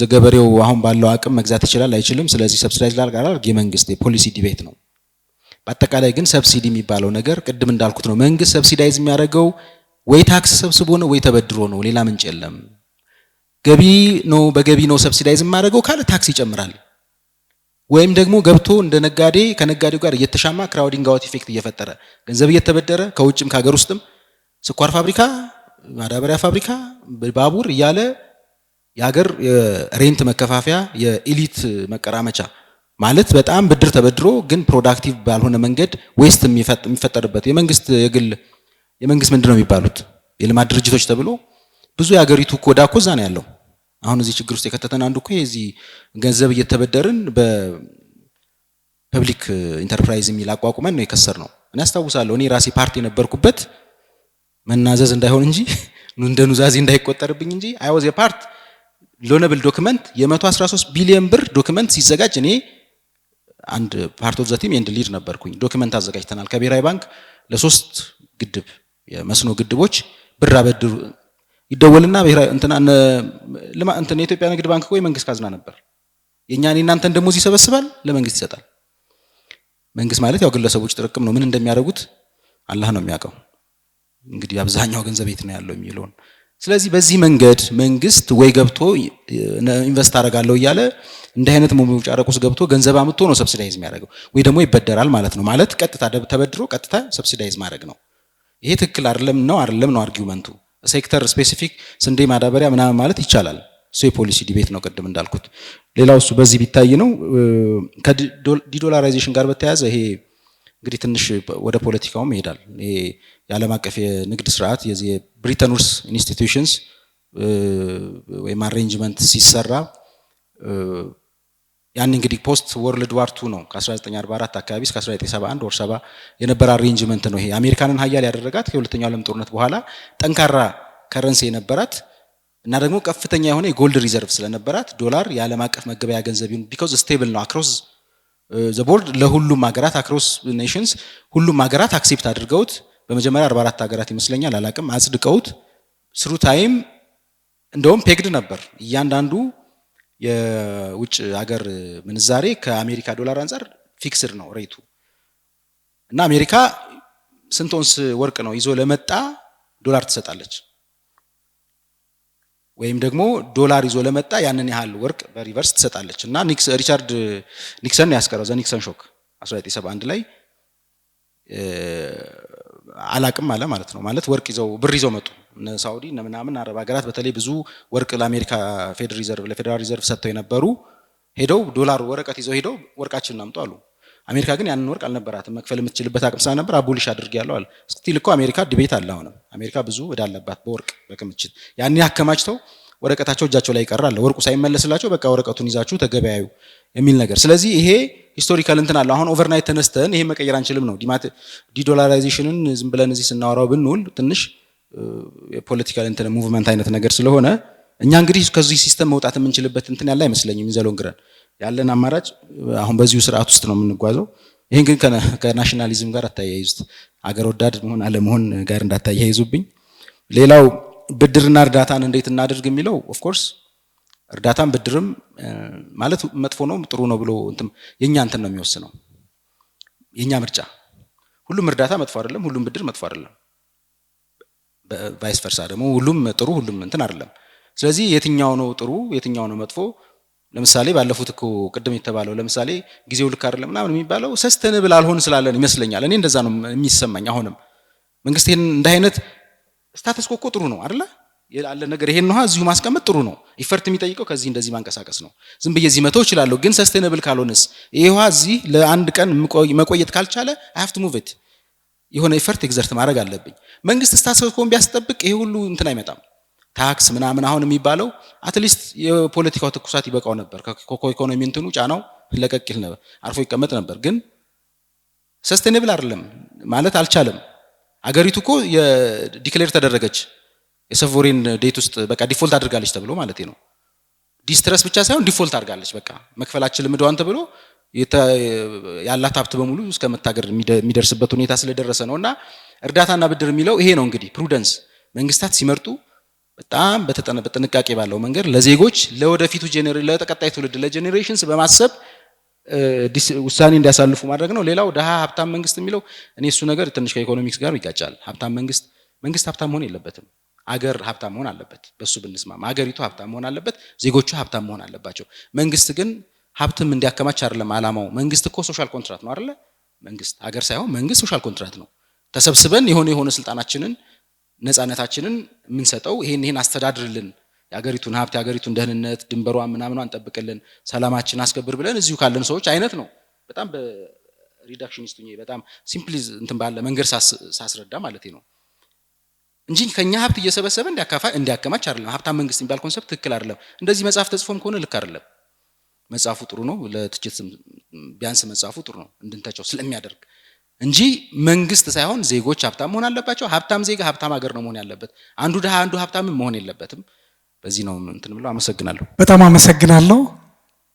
ገበሬው አሁን ባለው አቅም መግዛት ይችላል አይችልም። ስለዚህ ሰብሲዳይዝ ላልጋራል የመንግስት የፖሊሲ ዲቤት ነው። በአጠቃላይ ግን ሰብሲዲ የሚባለው ነገር ቅድም እንዳልኩት ነው። መንግስት ሰብሲዳይዝ የሚያደርገው ወይ ታክስ ሰብስቦ ነው ወይ ተበድሮ ነው። ሌላ ምንጭ የለም። ገቢ ነው በገቢ ነው ሰብሲዳይዝ የማደርገው ካለ ታክስ ይጨምራል። ወይም ደግሞ ገብቶ እንደ ነጋዴ ከነጋዴው ጋር እየተሻማ ክራውዲንግ አውት ኢፌክት እየፈጠረ ገንዘብ እየተበደረ ከውጭም ከሀገር ውስጥም ስኳር ፋብሪካ፣ ማዳበሪያ ፋብሪካ፣ ባቡር እያለ የሀገር ሬንት መከፋፈያ የኤሊት መቀራመቻ ማለት በጣም ብድር ተበድሮ ግን ፕሮዳክቲቭ ባልሆነ መንገድ ዌስት የሚፈጠርበት የመንግስት የመንግስት ምንድነው የሚባሉት የልማት ድርጅቶች ተብሎ ብዙ የሀገሪቱ ኮዳ እኮ እዛ ነው ያለው። አሁን እዚህ ችግር ውስጥ የከተተን አንዱ እኮ የዚህ ገንዘብ እየተበደርን በፐብሊክ ኢንተርፕራይዝ የሚል አቋቁመን ነው የከሰር ነው። እኔ አስታውሳለሁ። እኔ ራሴ ፓርቲ የነበርኩበት መናዘዝ እንዳይሆን እንጂ እንደ ኑዛዜ እንዳይቆጠርብኝ እንጂ አይ ዋዝ የፓርት ሎነብል ዶክመንት የ113 ቢሊዮን ብር ዶክመንት ሲዘጋጅ እኔ አንድ ፓርት ኦፍ ዘ ቲም ኤንድ ሊድ ነበርኩኝ። ዶክመንት አዘጋጅተናል ከብሔራዊ ባንክ ለ3 ግድብ የመስኖ ግድቦች ብር አበድሩ ይደወልና ብሔራዊ እንትና የኢትዮጵያ ንግድ ባንክ ወይ መንግስት ካዝና ነበር። የኛን እናንተን ደሞዝ ይሰበስባል፣ ለመንግስት ይሰጣል። መንግስት ማለት ያው ግለሰቦች ጥርቅም ነው። ምን እንደሚያደርጉት አላህ ነው የሚያውቀው። እንግዲህ አብዛኛው ገንዘብ የት ነው ያለው የሚለውን። ስለዚህ በዚህ መንገድ መንግስት ወይ ገብቶ ኢንቨስት አደርጋለሁ እያለ እንደ አይነት ሙሙጫ ረቁስ ገብቶ ገንዘብ አምጥቶ ነው ሰብሲዳይዝ የሚያደርገው፣ ወይ ደግሞ ይበደራል ማለት ነው። ማለት ቀጥታ ተበድሮ ቀጥታ ሰብሲዳይዝ ማድረግ ነው። ይሄ ትክክል አይደለም ነው አርጊውመንቱ። ሴክተር ስፔሲፊክ ስንዴ ማዳበሪያ ምናምን ማለት ይቻላል። እሱ የፖሊሲ ዲቤት ነው ቅድም እንዳልኩት። ሌላው እሱ በዚህ ቢታይ ነው። ከዲዶላራይዜሽን ጋር በተያያዘ ይሄ እንግዲህ ትንሽ ወደ ፖለቲካውም ይሄዳል። ይሄ የዓለም አቀፍ የንግድ ስርዓት የዚህ ብሪተን ውድስ ኢንስቲትዩሽንስ ወይም አሬንጅመንት ሲሰራ ያን እንግዲህ ፖስት ወርልድ ዋር 2 ነው ከ1944 አካባቢ እስከ 1971 ወር 70 የነበረ አሬንጅመንት ነው ይሄ። አሜሪካንን ሀያል ያደረጋት ከሁለተኛው ዓለም ጦርነት በኋላ ጠንካራ ከረንሲ የነበራት እና ደግሞ ከፍተኛ የሆነ የጎልድ ሪዘርቭ ስለነበራት ዶላር የዓለም አቀፍ መገበያ ገንዘብ ይሁን ቢኮዝ ስቴብል ነው አክሮስ ዘ ቦርድ ለሁሉም ሀገራት አክሮስ ኔሽንስ ሁሉም ሀገራት አክሴፕት አድርገውት በመጀመሪያ 44 ሀገራት ይመስለኛል አላቅም አጽድቀውት ስሩ ታይም እንደውም ፔግድ ነበር እያንዳንዱ የውጭ ሀገር ምንዛሬ ከአሜሪካ ዶላር አንፃር ፊክስድ ነው ሬቱ እና አሜሪካ ስንት ኦንስ ወርቅ ነው ይዞ ለመጣ ዶላር ትሰጣለች ወይም ደግሞ ዶላር ይዞ ለመጣ ያንን ያህል ወርቅ በሪቨርስ ትሰጣለች እና ሪቻርድ ኒክሰን ያስቀረው ዘ ኒክሰን ሾክ 1971 ላይ አላቅም አለ ማለት ነው ማለት ወርቅ ይዘው ብር ይዘው መጡ እነ ሳውዲ እነ ምናምን አረብ ሀገራት በተለይ ብዙ ወርቅ ለአሜሪካ ፌደራል ሪዘርቭ ለፌደራል ሪዘርቭ ሰጥተው የነበሩ ሄደው ዶላር ወረቀት ይዘው ሄደው ወርቃችንን አምጡ አሉ አሜሪካ ግን ያንን ወርቅ አልነበራትም መክፈል የምትችልበት አቅም ስለነበር አቡሊሽ አድርጌያለሁ አለ ስቲል እኮ አሜሪካ ዲቤት አለ አሁንም አሜሪካ ብዙ እዳለባት በወርቅ በክምችት ያን ያከማችተው ወረቀታቸው እጃቸው ላይ ይቀራል ወርቁ ሳይመለስላቸው በቃ ወረቀቱን ይዛችሁ ተገበያዩ የሚል ነገር ስለዚህ ይሄ ሂስቶሪካል እንትን አለ አሁን ኦቨርናይት ተነስተን ይሄ መቀየር አንችልም ነው ዲዶላራይዜሽንን ዝም ብለን እዚህ ስናወራው ብንውል ትንሽ የፖለቲካል እንትን ሙቭመንት አይነት ነገር ስለሆነ እኛ እንግዲህ ከዚህ ሲስተም መውጣት የምንችልበት እንትን ያለ አይመስለኝም ይዘሎንግረን ያለን አማራጭ አሁን በዚሁ ስርዓት ውስጥ ነው የምንጓዘው ይሄን ግን ከናሽናሊዝም ጋር አታያይዙት አገር ወዳድ መሆን አለመሆን ጋር እንዳታያይዙብኝ ሌላው ብድርና እርዳታን እንዴት እናድርግ የሚለው ኦፍ ኮርስ እርዳታን ብድርም ማለት መጥፎ ነው ጥሩ ነው ብሎ እንትን የኛ እንትን ነው የሚወስነው የኛ ምርጫ ሁሉም እርዳታ መጥፎ አይደለም ሁሉም ብድር መጥፎ አይደለም ቫይስ ቨርሳ ደግሞ ሁሉም ጥሩ ሁሉም እንትን አይደለም ስለዚህ የትኛው ነው ጥሩ የትኛው ነው መጥፎ ለምሳሌ ባለፉት እኮ ቅድም የተባለው ለምሳሌ ጊዜው ልክ አይደለም ምናምን የሚባለው ሰስተነብል አልሆን ስላለን ይመስለኛል እኔ እንደዛ ነው የሚሰማኝ አሁንም መንግስት ይሄን እንደ አይነት ስታተስ ኮ ጥሩ ነው አይደለ ያለ ነገር ይሄን ነው እዚሁ ማስቀመጥ ጥሩ ነው ኢፈርት የሚጠይቀው ከዚህ እንደዚህ ማንቀሳቀስ ነው ዝም ብዬ እዚህ መተው ይችላል ግን ሰስተነብል ካልሆነስ ይሄው እዚህ ለአንድ ቀን መቆየት ካልቻለ I have to move it የሆነ ኢፈርት ኤግዘርት ማድረግ አለብኝ መንግስት ስታተስ ኮን ቢያስጠብቅ ይሄ ሁሉ እንትን አይመጣም ታክስ ምናምን አሁን የሚባለው አትሊስት የፖለቲካው ትኩሳት ይበቃው ነበር ኢኮኖሚ እንትኑ ጫናው ለቀቅ ይል ነበር አርፎ ይቀመጥ ነበር ግን ሰስተነብል አይደለም ማለት አልቻለም አገሪቱ እኮ የዲክሌር ተደረገች የሶቨሬን ዴት ውስጥ በቃ ዲፎልት አድርጋለች ተብሎ ማለት ነው ዲስትረስ ብቻ ሳይሆን ዲፎልት አድርጋለች በቃ መክፈላችን ልምዷን ተብሎ ያላት ሀብት በሙሉ እስከመታገር የሚደርስበት ሁኔታ ስለደረሰ ነውና እርዳታና ብድር የሚለው ይሄ ነው እንግዲህ ፕሩደንስ መንግስታት ሲመርጡ በጣም በጥንቃቄ ባለው መንገድ ለዜጎች ለወደፊቱ ለተቀጣይ ትውልድ ለጄኔሬሽንስ በማሰብ ውሳኔ እንዲያሳልፉ ማድረግ ነው ሌላው ደሃ ሀብታም መንግስት የሚለው እኔ እሱ ነገር ትንሽ ከኢኮኖሚክስ ጋር ይጋጫል ሀብታም መንግስት ሀብታም መሆን የለበትም አገር ሀብታም መሆን አለበት በሱ ብንስማማ አገሪቱ ሀብታም መሆን አለበት ዜጎቹ ሀብታም መሆን አለባቸው መንግስት ግን ሀብትም እንዲያከማች አይደለም አላማው መንግስት እኮ ሶሻል ኮንትራክት ነው አይደለ መንግስት ሀገር ሳይሆን መንግስት ሶሻል ኮንትራክት ነው ተሰብስበን የሆነ ስልጣናችንን ነፃነታችንን የምንሰጠው ይሄን አስተዳድርልን የሀገሪቱን ሀብት የሀገሪቱን ደህንነት ድንበሯን ምናምኗን ጠብቅልን ሰላማችን አስከብር ብለን እዚሁ ካለን ሰዎች አይነት ነው በጣም በሪዳክሽኒስት ሆኜ በጣም ሲምፕሊ እንትን ባለ መንገድ ሳስረዳ ማለት ነው እንጂ ከኛ ሀብት እየሰበሰበ እንዲያከማች አይደለም ሀብታም መንግስት የሚባል ኮንሰፕት ትክክል አይደለም እንደዚህ መጽሐፍ ተጽፎም ከሆነ ልክ አይደለም መጽሐፉ ጥሩ ነው ለትችት ቢያንስ መጽሐፉ ጥሩ ነው እንድንተቸው ስለሚያደርግ እንጂ መንግስት ሳይሆን ዜጎች ሀብታም መሆን አለባቸው ሀብታም ዜጋ ሀብታም ሀገር ነው መሆን ያለበት አንዱ ደሃ አንዱ ሀብታም መሆን የለበትም በዚህ ነው እንትን ብለው አመሰግናለሁ በጣም አመሰግናለሁ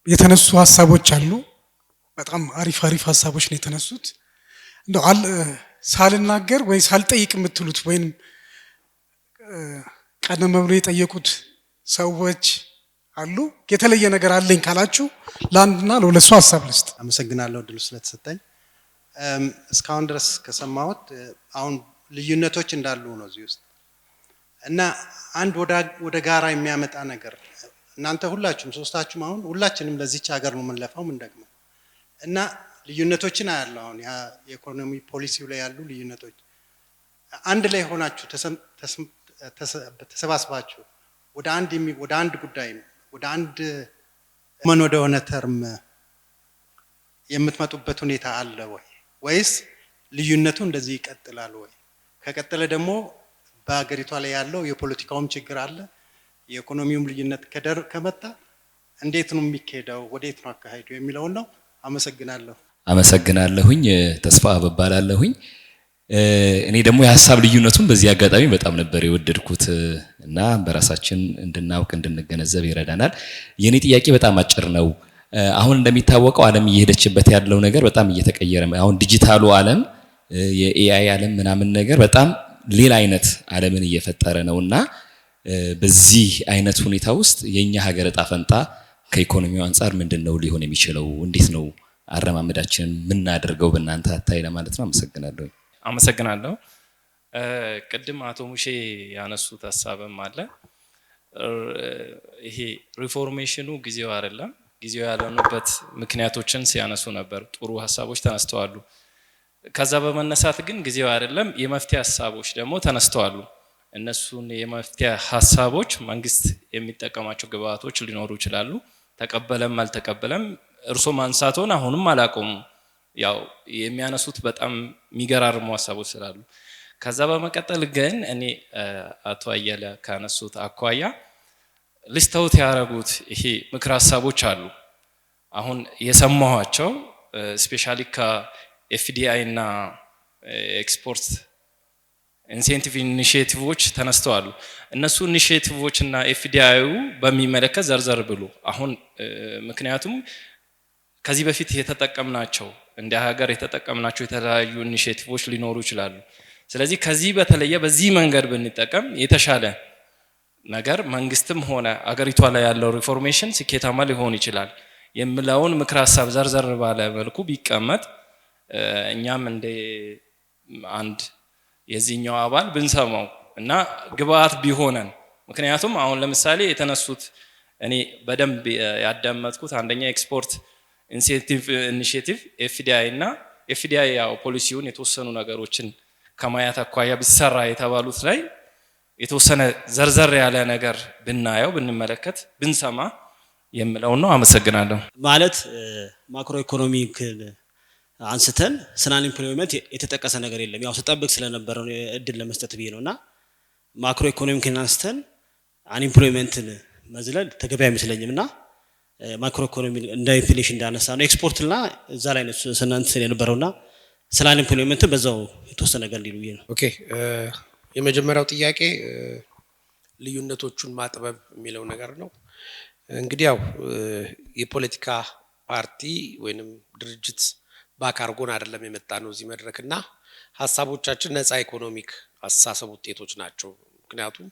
የተነሱ ሀሳቦች አሉ በጣም አሪፍ ሀሳቦች ነው የተነሱት እንደው ሳልናገር ወይ ሳልጠይቅ የምትሉት ወይም ቀደም ብሎ የጠየቁት ሰዎች አሉ የተለየ ነገር አለኝ ካላችሁ ለአንድና ለሁለት ሰው ሀሳብ ልስጥ አመሰግናለሁ ድሉ ስለተሰጠኝ እስካሁን ድረስ ከሰማሁት አሁን ልዩነቶች እንዳሉ ነው እዚህ ውስጥ እና አንድ ወደ ጋራ የሚያመጣ ነገር እናንተ ሁላችሁም ሶስታችሁም አሁን ሁላችንም ለዚች ሀገር ነው የምንለፋው ምን ደግሞ እና ልዩነቶችን አያለው አሁን የኢኮኖሚ ፖሊሲው ላይ ያሉ ልዩነቶች አንድ ላይ ሆናችሁ ተሰባስባችሁ ወደ አንድ ጉዳይ ወደ አንድ ወደ ሆነ ተርም የምትመጡበት ሁኔታ አለ ወይ ወይስ ልዩነቱ እንደዚህ ይቀጥላል ወይ ከቀጠለ ደግሞ በአገሪቷ ላይ ያለው የፖለቲካውም ችግር አለ የኢኮኖሚውም ልዩነት ከመጣ እንዴት ነው የሚካሄደው? ወዴት ነው አካሄዱ የሚለውን ነው። አመሰግናለሁ። አመሰግናለሁኝ። ተስፋ እባላለሁኝ። እኔ ደግሞ የሀሳብ ልዩነቱን በዚህ አጋጣሚ በጣም ነበር የወደድኩት እና በራሳችን እንድናውቅ እንድንገነዘብ ይረዳናል። የኔ ጥያቄ በጣም አጭር ነው። አሁን እንደሚታወቀው ዓለም እየሄደችበት ያለው ነገር በጣም እየተቀየረ፣ አሁን ዲጂታሉ ዓለም የኤአይ ዓለም ምናምን ነገር በጣም ሌላ አይነት ዓለምን እየፈጠረ ነውና በዚህ አይነት ሁኔታ ውስጥ የኛ ሀገር ዕጣ ፈንታ ከኢኮኖሚው አንፃር ምንድነው ሊሆን የሚችለው? እንዴት ነው አረማመዳችንን ምናደርገው በእናንተ አታይ ለማለት ነው። አመሰግናለሁ። ቅድም አቶ ሙሼ ያነሱት ሐሳብም አለ። ይሄ ሪፎርሜሽኑ ጊዜው አይደለም፣ ጊዜው ያለንበት ምክንያቶችን ሲያነሱ ነበር። ጥሩ ሐሳቦች ተነስተዋል። ከዛ በመነሳት ግን ጊዜው አይደለም፣ የመፍትሄ ሐሳቦች ደግሞ ተነስተዋል። እነሱን የመፍትሄ ሐሳቦች መንግስት የሚጠቀማቸው ግብአቶች ሊኖሩ ይችላሉ። ተቀበለም አልተቀበለም እርሶ ማንሳቶን አሁንም አላቆሙ። ያው የሚያነሱት በጣም የሚገራርሙ ሐሳቦች ስላሉ ከዛ በመቀጠል ግን እኔ አቶ አየለ ካነሱት አኳያ ልስተውት ያደረጉት ይሄ ምክር ሐሳቦች አሉ። አሁን የሰማኋቸው ስፔሻሊ ከኤፍዲአይ እና ኤክስፖርት ኢንሴንቲቭ ኢኒሺዬቲቮች ተነስተዋል። እነሱ ኢኒሺዬቲቮች እና ኤፍዲአዩ በሚመለከት ዘርዘር ብሉ። አሁን ምክንያቱም ከዚህ በፊት የተጠቀምናቸው እንደ ሀገር የተጠቀምናቸው የተለያዩ ኢኒሺዬቲቮች ሊኖሩ ይችላሉ። ስለዚህ ከዚህ በተለየ በዚህ መንገድ ብንጠቀም የተሻለ ነገር መንግስትም ሆነ አገሪቷ ላይ ያለው ሪፎርሜሽን ስኬታማ ሊሆን ይችላል የሚለውን ምክር ሐሳብ ዘርዘር ባለ መልኩ ቢቀመጥ እኛም እንደ አንድ የዚህኛው አባል ብንሰማው እና ግብአት ቢሆነን። ምክንያቱም አሁን ለምሳሌ የተነሱት እኔ በደንብ ያዳመጥኩት አንደኛ ኤክስፖርት ኢንሴንቲቭ ኢኒሺዬቲቭ ኤፍዲአይ እና ኤፍዲአይ ያው ፖሊሲውን የተወሰኑ ነገሮችን ከማያት አኳያ ቢሰራ የተባሉት ላይ የተወሰነ ዘርዘር ያለ ነገር ብናየው ብንመለከት ብንሰማ የሚለው ነው። አመሰግናለሁ። ማለት ማክሮ ኢኮኖሚክ አንስተን ስለ አንኢምፕሎይመንት የተጠቀሰ ነገር የለም። ያው ተጠብቅ ስለነበረው እድል ለመስጠት ብዬ ነውና ማክሮ ኢኮኖሚክን አንስተን አንኢምፕሎይመንትን መዝለል ተገቢ አይመስለኝምና ማክሮ ኢኮኖሚ እንደ ኢንፍሌሽን እንዳነሳ ነው ኤክስፖርትና እዛ ላይ ነው ስናንተ የነበረውና ስለ አንኢምፕሎይመንት በዛው የተወሰነ ነገር እንዲሉ ነው። ኦኬ የመጀመሪያው ጥያቄ ልዩነቶቹን ማጥበብ የሚለው ነገር ነው። እንግዲህ ያው የፖለቲካ ፓርቲ ወይንም ድርጅት ባካርጎን አይደለም የመጣ ነው እዚህ መድረክና ሐሳቦቻችን ነፃ ኢኮኖሚክ አስተሳሰብ ውጤቶች ናቸው። ምክንያቱም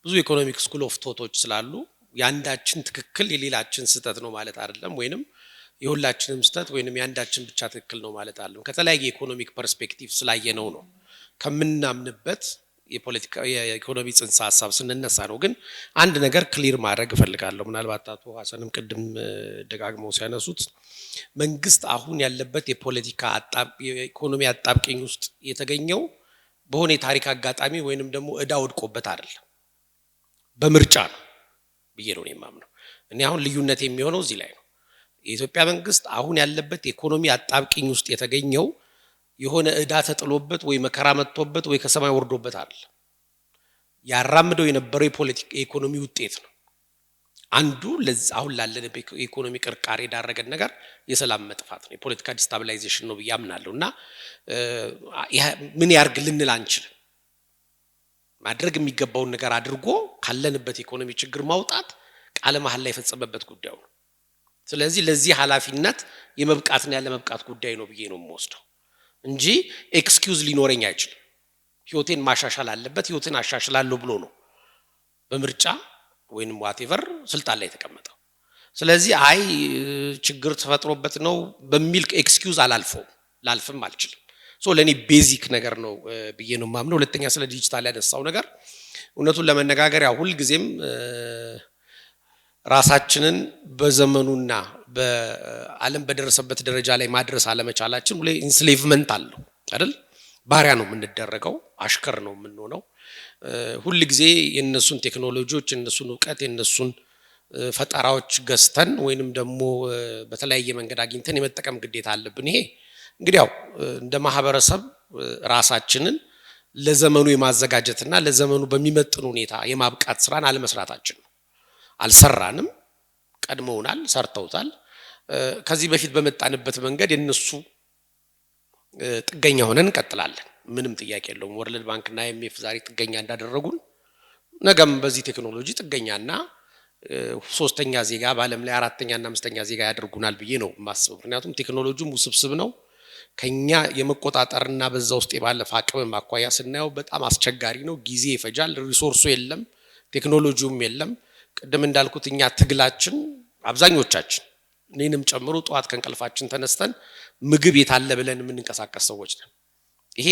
ብዙ ኢኮኖሚክ ስኩል ኦፍ ቶቶች ስላሉ ያንዳችን ትክክል የሌላችን ስህተት ነው ማለት አይደለም፣ ወይንም የሁላችንም ስህተት ወይንም ያንዳችን ብቻ ትክክል ነው ማለት አይደለም። ከተለያየ ኢኮኖሚክ ፐርስፔክቲቭ ስላየነው ነው ከምናምንበት የፖለቲካ የኢኮኖሚ ጽንሰ ሐሳብ ስንነሳ ነው። ግን አንድ ነገር ክሊር ማድረግ እፈልጋለሁ። ምናልባት አቶ ሐሰንም ቅድም ደጋግመው ሲያነሱት መንግስት አሁን ያለበት የፖለቲካ የኢኮኖሚ አጣብቂኝ ውስጥ የተገኘው በሆነ የታሪክ አጋጣሚ ወይንም ደግሞ እዳ ወድቆበት አይደለም፣ በምርጫ ነው ብዬ ነው የማምነው። እኔ አሁን ልዩነት የሚሆነው እዚህ ላይ ነው። የኢትዮጵያ መንግስት አሁን ያለበት የኢኮኖሚ አጣብቂኝ ውስጥ የተገኘው የሆነ እዳ ተጥሎበት ወይ መከራ መጥቶበት ወይ ከሰማይ ወርዶበት አይደለም። ያራምደው የነበረው የኢኮኖሚ ውጤት ነው። አንዱ አሁን ላለን ኢኮኖሚ ቅርቃሬ ዳረገን ነገር የሰላም መጥፋት ነው፣ የፖለቲካ ዲስታቢላይዜሽን ነው ብዬ አምናለሁና ምን ያርግ ልንል አንችልም። ማድረግ የሚገባውን ነገር አድርጎ ካለንበት ኢኮኖሚ ችግር ማውጣት ቃለ መሐላ ላይ የፈጸመበት ጉዳይ ነው። ስለዚህ ለዚህ ኃላፊነት የመብቃትና ያለ መብቃት ጉዳይ ነው ብዬ ነው የምወስደው እንጂ ኤክስኪውዝ ሊኖረኝ አይችልም። ህይወቴን ማሻሻል አለበት፣ ህይወቴን አሻሽላለሁ ብሎ ነው በምርጫ ወይንም ዋቴቨር ስልጣን ላይ የተቀመጠው። ስለዚህ አይ ችግር ተፈጥሮበት ነው በሚል ኤክስኪውዝ ላልፍም አልችልም። ለኔ ቤዚክ ነገር ነው ብዬ ነው ማምነው። ሁለተኛ ስለ ዲጂታል ያነሳው ነገር እውነቱን ለመነጋገር ያው ሁሉ ጊዜም ራሳችንን በዘመኑና በዓለም በደረሰበት ደረጃ ላይ ማድረስ አለመቻላችን ሁሌ ኢንስሌቭመንት አለው አይደል? ባሪያ ነው የምንደረገው፣ አሽከር ነው የምንሆነው። ሁሉ ጊዜ የነሱን ቴክኖሎጂዎች የነሱን ዕውቀት የነሱን ፈጠራዎች ገዝተን ወይንም ደግሞ በተለያየ መንገድ አግኝተን የመጠቀም ግዴታ አለብን። ይሄ እንግዲህ ያው እንደ ማህበረሰብ ራሳችንን ለዘመኑ የማዘጋጀትና ለዘመኑ በሚመጥን ሁኔታ የማብቃት ስራን አለመስራታችን ነው። አልሰራንም። ቀድመውናል፣ ሰርተውታል። ከዚህ በፊት በመጣንበት መንገድ የነሱ ጥገኛ ሆነን እንቀጥላለን። ምንም ጥያቄ የለውም። ወርልድ ባንክና IMF ዛሬ ጥገኛ እንዳደረጉን ነገም በዚህ ቴክኖሎጂ ጥገኛና ሶስተኛ ዜጋ በዓለም ላይ አራተኛና አምስተኛ ዜጋ ያደርጉናል ብዬ ነው የማስበው። ምክንያቱም ቴክኖሎጂው ውስብስብ ነው። ከኛ የመቆጣጠርና በዛ ውስጥ የባለፈ አቅም ማኳያ ስናየው በጣም አስቸጋሪ ነው። ጊዜ ይፈጃል። ሪሶርሱ የለም፣ ቴክኖሎጂውም የለም። ቅድም እንዳልኩት እኛ ትግላችን አብዛኞቻችን እኔንም ጨምሮ ጠዋት ከእንቅልፋችን ተነስተን ምግብ የታለ ብለን የምንንቀሳቀስ ሰዎች ነን። ይሄ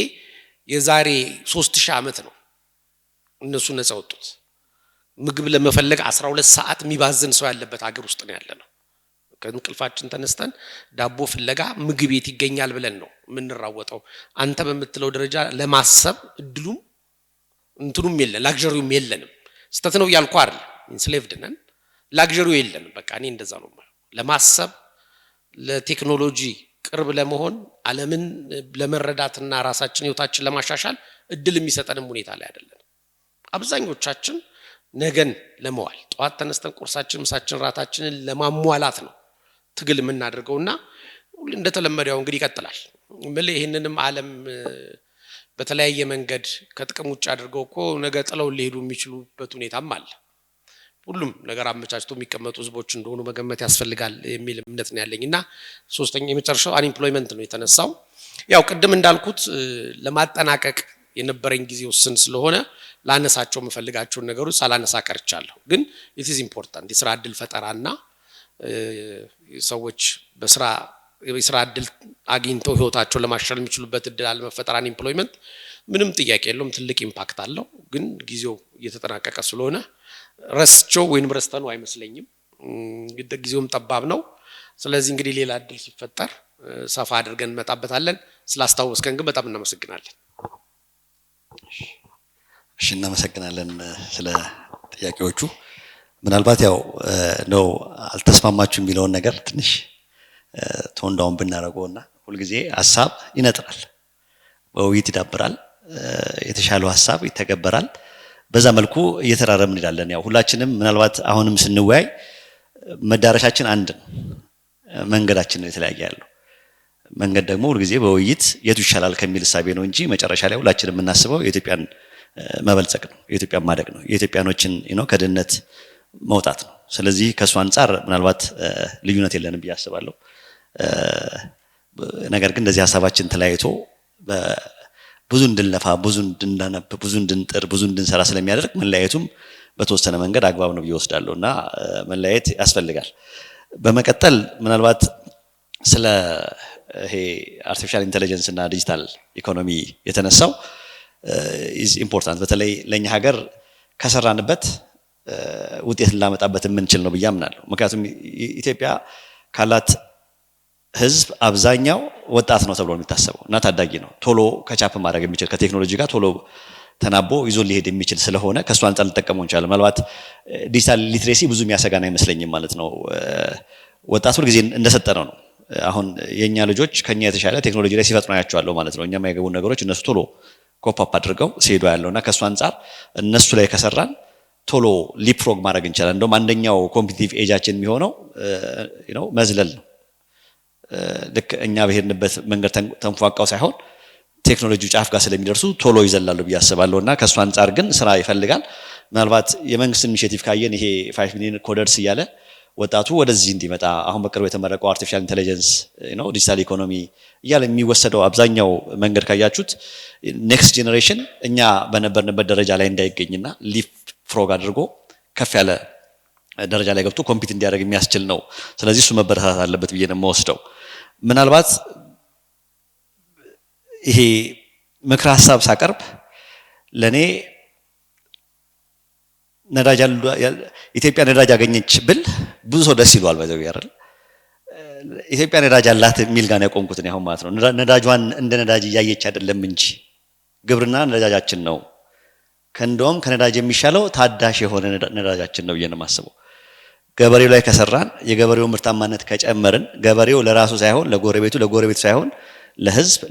የዛሬ 3000 ዓመት ነው እነሱ ነፃ ወጡት። ምግብ ለመፈለግ 12 ሰዓት የሚባዝን ሰው ያለበት ሀገር ውስጥ ነው ያለነው። ከእንቅልፋችን ተነስተን ዳቦ ፍለጋ ምግብ የት ይገኛል ብለን ነው የምንራወጠው። አንተ በምትለው ደረጃ ለማሰብ እድሉም እንትኑም የለን፣ ላግዠሪውም የለንም። ስተት ነው ያልኩ አይደል፣ ኢንስሌቭድ ነን፣ ላግዠሪው የለንም። በቃ እኔ እንደዛ ነው ማለት ለማሰብ ለቴክኖሎጂ ቅርብ ለመሆን ዓለምን ለመረዳትና ራሳችን ህይወታችን ለማሻሻል እድል የሚሰጠንም ሁኔታ ላይ አይደለም። አብዛኞቻችን ነገን ለመዋል ጧት ተነስተን ቁርሳችን፣ ምሳችን፣ ራታችንን ለማሟላት ነው ትግል የምናደርገውና እንደተለመደው እንግዲህ ይቀጥላል። ይሄንንም ዓለም በተለያየ መንገድ ከጥቅም ውጭ አድርገው እኮ ነገ ጥለው ሊሄዱ የሚችሉበት ሁኔታም አለ። ሁሉም ነገር አመቻችቶ የሚቀመጡ ህዝቦች እንደሆኑ መገመት ያስፈልጋል የሚል እምነት ነው ያለኝና ሶስተኛ የመጨረሻው አንኢምፕሎይመንት ነው የተነሳው። ያው ቅድም እንዳልኩት ለማጠናቀቅ የነበረኝ ጊዜ ውስን ስለሆነ ላነሳቸው የምፈልጋቸውን ነገሮች ሳላነሳ ቀርቻለሁ። ግን it is important የስራ እድል ፈጠራና ሰዎች የስራ እድል አግኝተው ህይወታቸውን ለማሻሻል የሚችሉበት እድል አለመፈጠር አንኢምፕሎይመንት ምንም ጥያቄ የለውም፣ ትልቅ ኢምፓክት አለው። ግን ጊዜው እየተጠናቀቀ ስለሆነ ረስቸው ወይንም ረስተነው አይመስለኝም። ጊዜውም ጠባብ ነው። ስለዚህ እንግዲህ ሌላ እድል ሲፈጠር ሰፋ አድርገን እንመጣበታለን። ስላስታወስከን ግን በጣም እናመሰግናለን። እሺ፣ እናመሰግናለን ስለ ጥያቄዎቹ። ምናልባት ያው ነው አልተስማማችሁ የሚለውን ነገር ትንሽ ቶንዳውን ብናረገውና ሁልጊዜ ሐሳብ ይነጥራል፣ በውይይት ይዳብራል፣ የተሻለው ሐሳብ ይተገበራል። በዛ መልኩ እየተራረምን እንላለን። ያው ሁላችንም ምናልባት አሁንም ስንወያይ መዳረሻችን አንድ ነው፣ መንገዳችን ነው የተለያየ ያለው። መንገድ ደግሞ ሁልጊዜ በውይይት የቱ ይሻላል ከሚል እሳቤ ነው እንጂ መጨረሻ ላይ ሁላችንም የምናስበው የኢትዮጵያን መበልጸግ ነው፣ የኢትዮጵያን ማደግ ነው፣ የኢትዮጵያኖችን ከድህነት መውጣት ነው። ስለዚህ ከሱ አንፃር ምናልባት ልዩነት የለንም ብዬ አስባለሁ። ነገር ግን እንደዚህ ሐሳባችን ተለያይቶ ብዙ እንድንለፋ፣ ብዙ እንድናነብ፣ ብዙ እንድንጥር፣ ብዙ እንድንሰራ ስለሚያደርግ መለያየቱም በተወሰነ መንገድ አግባብ ነው ብዬ ወስዳለሁና መለያየት ያስፈልጋል። በመቀጠል ምናልባት ስለ ይሄ አርቲፊሻል ኢንተለጀንስ እና ዲጂታል ኢኮኖሚ የተነሳው ኢዝ ኢምፖርታንት። በተለይ ለኛ ሀገር ከሰራንበት ውጤት ላመጣበት የምንችል ነው ብዬ አምናለሁ። ምክንያቱም ኢትዮጵያ ካላት ህዝብ አብዛኛው ወጣት ነው ተብሎ የሚታሰበው እና ታዳጊ ነው። ቶሎ ከቻፕ ማድረግ የሚችል ከቴክኖሎጂ ጋር ቶሎ ተናቦ ይዞ ሊሄድ የሚችል ስለሆነ ከሱ አንፃር ልጠቀመው እንችላለን። ምናልባት ዲጂታል ሊትሬሲ ብዙ የሚያሰጋን አይመስለኝም ማለት ነው። ወጣቱ ሁልጊዜ እንደሰጠነው ነው። አሁን የኛ ልጆች ከኛ የተሻለ ቴክኖሎጂ ላይ ሲፈጥኑ ያያቸዋለሁ ማለት ነው። እኛም ያገቡን ነገሮች እነሱ ቶሎ ኮፕ አድርገው ሲሄዱ ያለውና ከሱ አንፃር እነሱ ላይ ከሰራን ቶሎ ሊፕሮግ ማድረግ እንችላለን። እንደውም አንደኛው ኮምፒቲቲቭ ኤጃችን የሚሆነው መዝለል ነው። ልክ እኛ በሄድንበት መንገድ ተንፏቃው ሳይሆን ቴክኖሎጂ ጫፍ ጋር ስለሚደርሱ ቶሎ ይዘላሉ ብዬ አስባለሁና ከሱ አንፃር ግን ስራ ይፈልጋል። ምናልባት የመንግስት ኢኒሼቲቭ ካየን ይሄ 5 ሚሊዮን ኮደርስ እያለ ወጣቱ ወደዚህ እንዲመጣ አሁን በቅርቡ የተመረቀው አርቲፊሻል ኢንተለጀንስ ዲጂታል ኢኮኖሚ እያለ የሚወሰደው አብዛኛው መንገድ ካያችሁት ኔክስት ጄኔሬሽን እኛ በነበርንበት ደረጃ ላይ እንዳይገኝና ሊፍ ፍሮግ አድርጎ ከፍ ያለ ደረጃ ላይ ገብቶ ኮምፒት እንዲያደርግ የሚያስችል ነው። ስለዚህ እሱ መበረታታት አለበት ብዬ ነው የምወስደው። ምናልባት ይሄ ምክር ሐሳብ ሳቀርብ ለኔ ነዳጅ ኢትዮጵያ ነዳጅ አገኘች ብል ብዙ ሰው ደስ ይሏል። ባይዘው ያረል ኢትዮጵያ ነዳጅ አላት የሚል ጋር ያቆምኩት ነው አሁን ማለት ነው። ነዳጇን እንደ ነዳጅ እያየች አይደለም እንጂ ግብርና ነዳጃችን ነው። ከእንደውም ከነዳጅ የሚሻለው ታዳሽ የሆነ ነዳጃችን ነው ብዬ ነው የማስበው። ገበሬው ላይ ከሰራን የገበሬው ምርታማነት ከጨመርን ገበሬው ለራሱ ሳይሆን ለጎረቤቱ፣ ለጎረቤቱ ሳይሆን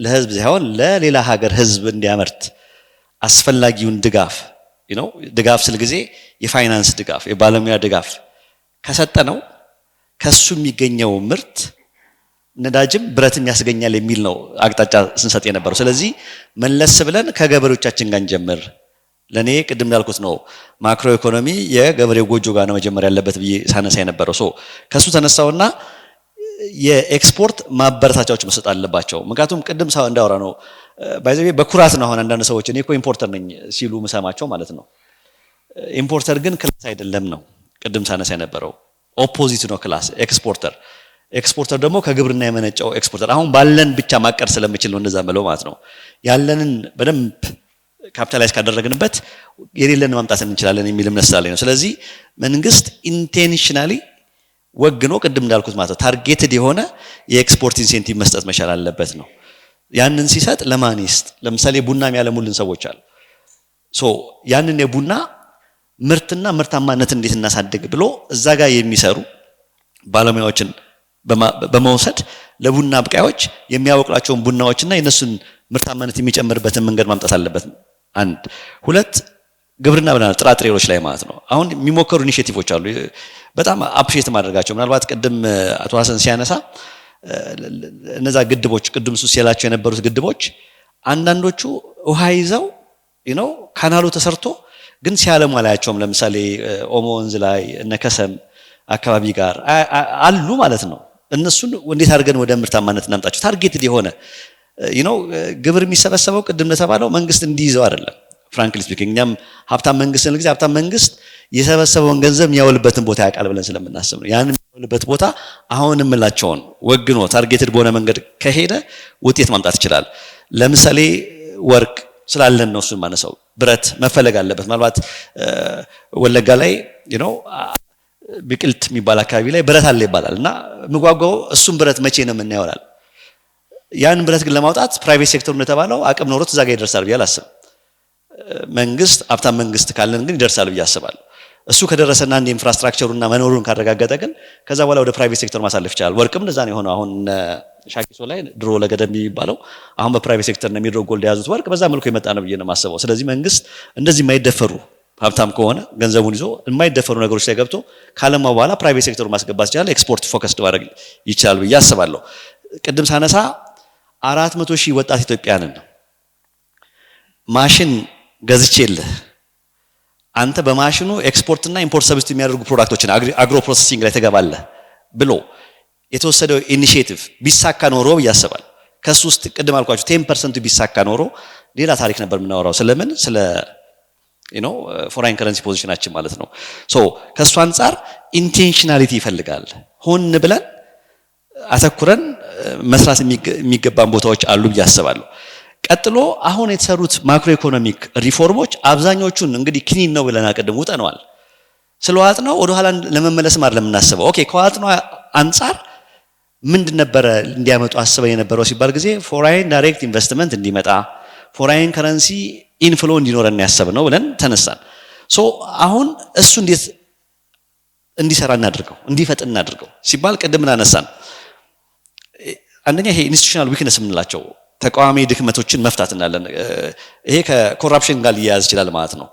ለህዝብ ሳይሆን ለሌላ ሀገር ህዝብ እንዲያመርት አስፈላጊውን ድጋፍ ድጋፍ ስል ጊዜ የፋይናንስ ድጋፍ፣ የባለሙያ ድጋፍ ከሰጠነው ከሱ የሚገኘው ምርት ነዳጅም ብረትም ያስገኛል የሚል ነው አቅጣጫ ስንሰጥ የነበረው። ስለዚህ መለስ ብለን ከገበሬዎቻችን ጋር እንጀምር። ለኔ ቅድም እንዳልኩት ነው ማክሮ ኢኮኖሚ የገበሬው ጎጆ ጋር ነው መጀመር ያለበት ብዬ ሳነሳ የነበረው። ከሱ ተነሳውና የኤክስፖርት ማበረታቻዎች መስጠት አለባቸው። ምክንያቱም ቅድም ሳው እንዳወራ ነው ባይዘቤ በኩራት ነው አሁን አንዳንድ ሰዎች እኔ እኮ ኢምፖርተር ነኝ ሲሉ ምሰማቸው ማለት ነው። ኢምፖርተር ግን ክላስ አይደለም ነው ቅድም ሳነሳ የነበረው ኦፖዚት ነው ክላስ ኤክስፖርተር ደግሞ ከግብርና የመነጨው ኤክስፖርተር አሁን ባለን ብቻ ማቀር ስለምችል ነው እንደዛ ብለው ማለት ነው። ያለንን በደንብ ካፒታላይዝ ካደረግንበት የሌለን ማምጣት እንችላለን የሚል እምነት ስላለኝ ነው። ስለዚህ መንግስት ኢንቴንሽናሊ ወግኖ ቅድም እንዳልኩት ማለት ነው ታርጌትድ የሆነ የኤክስፖርት ኢንሴንቲቭ መስጠት መቻል አለበት ነው። ያንን ሲሰጥ ለማን ይስጥ? ለምሳሌ ቡና የሚያለሙልን ሰዎች አሉ። ያንን የቡና ምርትና ምርታማነት እንዴት እናሳድግ ብሎ እዛ ጋር የሚሰሩ ባለሙያዎችን በመውሰድ ለቡና አብቃዮች የሚያወቅላቸውን ቡናዎችና የነሱን ምርታማነት የሚጨምርበትን መንገድ ማምጣት አለበት። አንድ ሁለት ግብርና ብለናል ጥራጥሬዎች ላይ ማለት ነው። አሁን የሚሞከሩ ኢኒሼቲቮች አሉ በጣም አፕሪሼት ማድረጋቸው። ምናልባት ቅድም አቶ ሀሰን ሲያነሳ እነዛ ግድቦች ቅድም ሱስ ያላቸው የነበሩት ግድቦች አንዳንዶቹ ውሃ ይዘው ካናሉ ተሰርቶ ግን ሲያለሙ አላያቸውም። ለምሳሌ ኦሞ ወንዝ ላይ እነከሰም አካባቢ ጋር አሉ ማለት ነው። እነሱን እንዴት አድርገን ወደ ምርታማነት እናምጣቸው? ታርጌትድ የሆነ ግብር የሚሰበሰበው ቅድም እንደተባለው መንግስት እንዲይዘው አይደለም። ፍራንክሊ ስፒኪንግ እኛም ሀብታም መንግስት ለጊዜ ሀብታም መንግስት የሰበሰበውን ገንዘብ የሚያውልበትን ቦታ ያውቃል ብለን ስለምናስብ ነው። ያን የሚያውልበት ቦታ አሁን እምላቸውን ወግኖ ታርጌትድ በሆነ መንገድ ከሄደ ውጤት ማምጣት ይችላል። ለምሳሌ ወርቅ ስላለን ነው እሱን ማነሳው። ብረት መፈለግ አለበት። ምናልባት ወለጋ ላይ ብቅልት የሚባል አካባቢ ላይ ብረት አለ ይባላል እና ምጓጓው እሱን ብረት መቼ ነው የምናየው? ያን ብረት ግን ለማውጣት ፕራይቬት ሴክተሩ እንደተባለው አቅም ኖሮት እዛ ጋር ይደርሳል ብዬ አላስብም። መንግስት ሀብታም መንግስት ካለን ግን ይደርሳል ብዬ አስባለሁ። እሱ ከደረሰና አንድ ኢንፍራስትራክቸሩና መኖሩን ካረጋገጠ ግን ከዛ በኋላ ወደ ፕራይቬት ሴክተር ማሳለፍ ይችላል። ወርቅም እንደዛ ነው የሆነው። አሁን ሻኪሶ ላይ ድሮ ለገደም የሚባለው አሁን በፕራይቬት ሴክተር ነው የሚድሮ ጎልድ የያዙት ወርቅ በዛ መልኩ የመጣ ነው ብዬ ነው የማስበው። ስለዚህ መንግስት እንደዚህ የማይደፈሩ ሀብታም ከሆነ ገንዘቡን ይዞ የማይደፈሩ ነገሮች ላይ ገብቶ ካለማ በኋላ ፕራይቬት ሴክተሩ ማስገባት ይችላል። ኤክስፖርት ፎከስድ ማድረግ ይችላል ብዬ አስባለሁ። ቅድም ሳነሳ 400,000 ወጣት ኢትዮጵያንን ማሽን ገዝቼልህ አንተ በማሽኑ ኤክስፖርት እና ኢምፖርት ሰብስቲት የሚያደርጉ ፕሮዳክቶችን አግሮ ፕሮሰሲንግ ላይ ተገባለህ ብሎ የተወሰደው ኢኒሺዬቲቭ ቢሳካ ኖሮ ያስባል። ከሱ ውስጥ ቅድም አልኳችሁ 10% ቢሳካ ኖሮ ሌላ ታሪክ ነበር የምናወራው። ስለምን ስለ ፎሬን ከረንሲ ፖዚሽናችን ማለት ነው። ከሱ አንፃር ኢንቴንሽናሊቲ ይፈልጋል። ሆን ብለን አተኩረን መስራት የሚገባን ቦታዎች አሉ ብዬ አስባለሁ። ቀጥሎ አሁን የተሰሩት ማክሮ ኢኮኖሚክ ሪፎርሞች አብዛኞቹን እንግዲህ ክኒን ነው ብለን አቀድም ውጠነዋል። ስለዋጥነው ወደ ኋላ ለመመለስም አይደለም የምናስበው። ኦኬ ከዋጥነው አንፃር ምንድን ነበረ እንዲያመጡ አስበን የነበረው ሲባል ጊዜ ፎሬን ዳይሬክት ኢንቨስትመንት እንዲመጣ ፎሬን ከረንሲ ኢንፍሎ እንዲኖረን ያሰብነው ብለን ተነሳን። አሁን እሱ እንዴት እንዲሰራ እናድርገው እንዲፈጥን እናድርገው ሲባል ቅድም እናነሳን። አንደኛ ይሄ ኢንስቲትዩሽናል ዊክነስ የምንላቸው ተቋሚ ድክመቶችን መፍታት እናለን። ይሄ ከኮራፕሽን ጋር ሊያያዝ ይችላል ማለት ነው።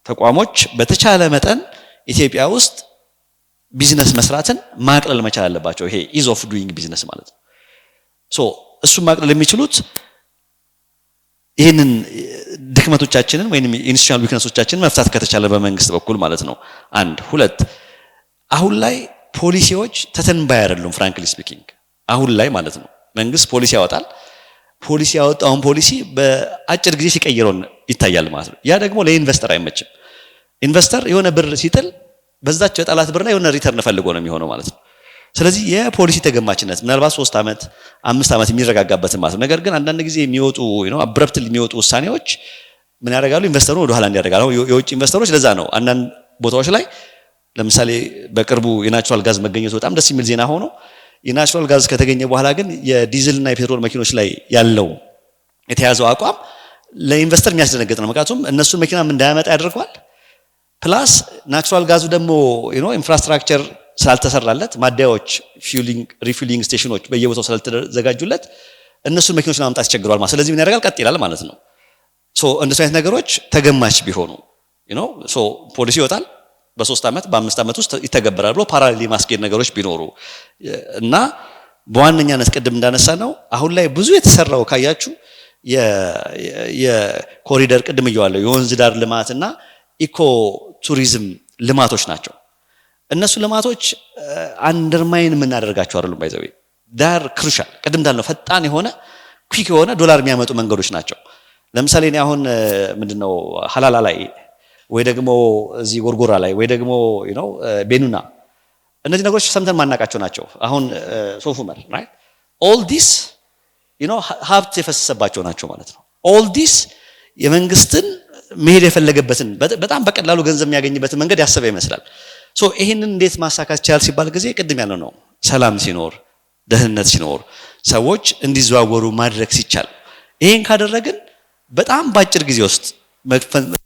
ተቋሞች በተቻለ መጠን ኢትዮጵያ ውስጥ ቢዝነስ መስራትን ማቅለል መቻል አለባቸው። ይሄ ኢዝ ኦፍ ዱይንግ ቢዝነስ ማለት ነው። እሱን ማቅለል የሚችሉት ይህንን ድክመቶቻችንን ወይም ኢንስቲትዩሽናል ዊክነሶቻችንን መፍታት ከተቻለ በመንግስት በኩል ማለት ነው። አንድ ሁለት አሁን ላይ ፖሊሲዎች ተተንባይ አይደሉም። ፍራንክሊ ስፒኪንግ አሁን ላይ ማለት ነው መንግስት ፖሊሲ ያወጣል። ፖሊሲ ያወጣውን ፖሊሲ በአጭር ጊዜ ሲቀይረው ይታያል ማለት ነው። ያ ደግሞ ለኢንቨስተር አይመችም። ኢንቨስተር የሆነ ብር ሲጥል በዛች የጣላት ብር ላይ የሆነ ሪተርን ፈልጎ ነው የሚሆነው ማለት ነው። ስለዚህ የፖሊሲ ተገማችነት ምናልባት 3 ዓመት 5 ዓመት የሚረጋጋበት ማለት ነው። ነገር ግን አንዳንድ ጊዜ የሚወጡ አብረፕትሊ የሚወጡ ውሳኔዎች ምን ያደርጋሉ? ኢንቨስተሩን ወደ ኋላ እንዲያደርጋሉ። የውጭ ኢንቨስተሮች ለዛ ነው አንዳንድ ቦታዎች ላይ ለምሳሌ በቅርቡ የናቹራል ጋዝ መገኘቱ በጣም ደስ የሚል ዜና ሆኖ የናቹራል ጋዝ ከተገኘ በኋላ ግን የዲዝል እና የፔትሮል መኪኖች ላይ ያለው የተያዘው አቋም ለኢንቨስተር የሚያስደነግጥ ነው። ምክንያቱም እነሱን መኪናም እንዳያመጣ ያደርገዋል። ፕላስ ናቹራል ጋዙ ደግሞ ኢንፍራስትራክቸር ስላልተሰራለት ማደያዎች፣ ሪፊሊንግ ስቴሽኖች በየቦታው ስላልተዘጋጁለት እነሱን መኪኖች ለማምጣት ይቸግረዋል ማለት። ስለዚህ ምን ያደርጋል? ቀጥ ይላል ማለት ነው። እንደሱ አይነት ነገሮች ተገማች ቢሆኑ ፖሊሲ ይወጣል፣ በ3 ዓመት በ5 ዓመት ውስጥ ይተገበራል ብሎ ፓራሌል ማስኬድ ነገሮች ቢኖሩ እና በዋነኛነት ቅድም እንዳነሳ ነው አሁን ላይ ብዙ የተሰራው ካያችሁ የኮሪደር ቅድም እያዋለው የወንዝ ዳር ልማትና ኢኮ ቱሪዝም ልማቶች ናቸው። እነሱ ልማቶች አንደርማይን የምናደርጋቸው አይደሉም። ባይዘው ዳር ክሩሻል ቅድም እንዳልነው ፈጣን የሆነ ኩዊክ የሆነ ዶላር የሚያመጡ መንገዶች ናቸው። ለምሳሌ እኔ አሁን ምንድነው ሐላላ ላይ ወይ ደግሞ እዚህ ጎርጎራ ላይ ወይ ደግሞ ቤኑና እነዚህ ነገሮች ሰምተን ማናቃቸው ናቸው። አሁን ሶፍ ዑመር right all this ሀብት የፈሰሰባቸው ናቸው ማለት ነው። all this የመንግስትን መሄድ የፈለገበትን በጣም በቀላሉ ገንዘብ የሚያገኝበትን መንገድ ያሰበ ይመስላል። ሶ ይሄንን እንዴት ማሳካት ይቻላል ሲባል ጊዜ ቅድም ያለው ነው ሰላም ሲኖር ደህንነት ሲኖር ሰዎች እንዲዘዋወሩ ማድረግ ሲቻል ይሄን ካደረግን በጣም ባጭር ጊዜ ውስጥ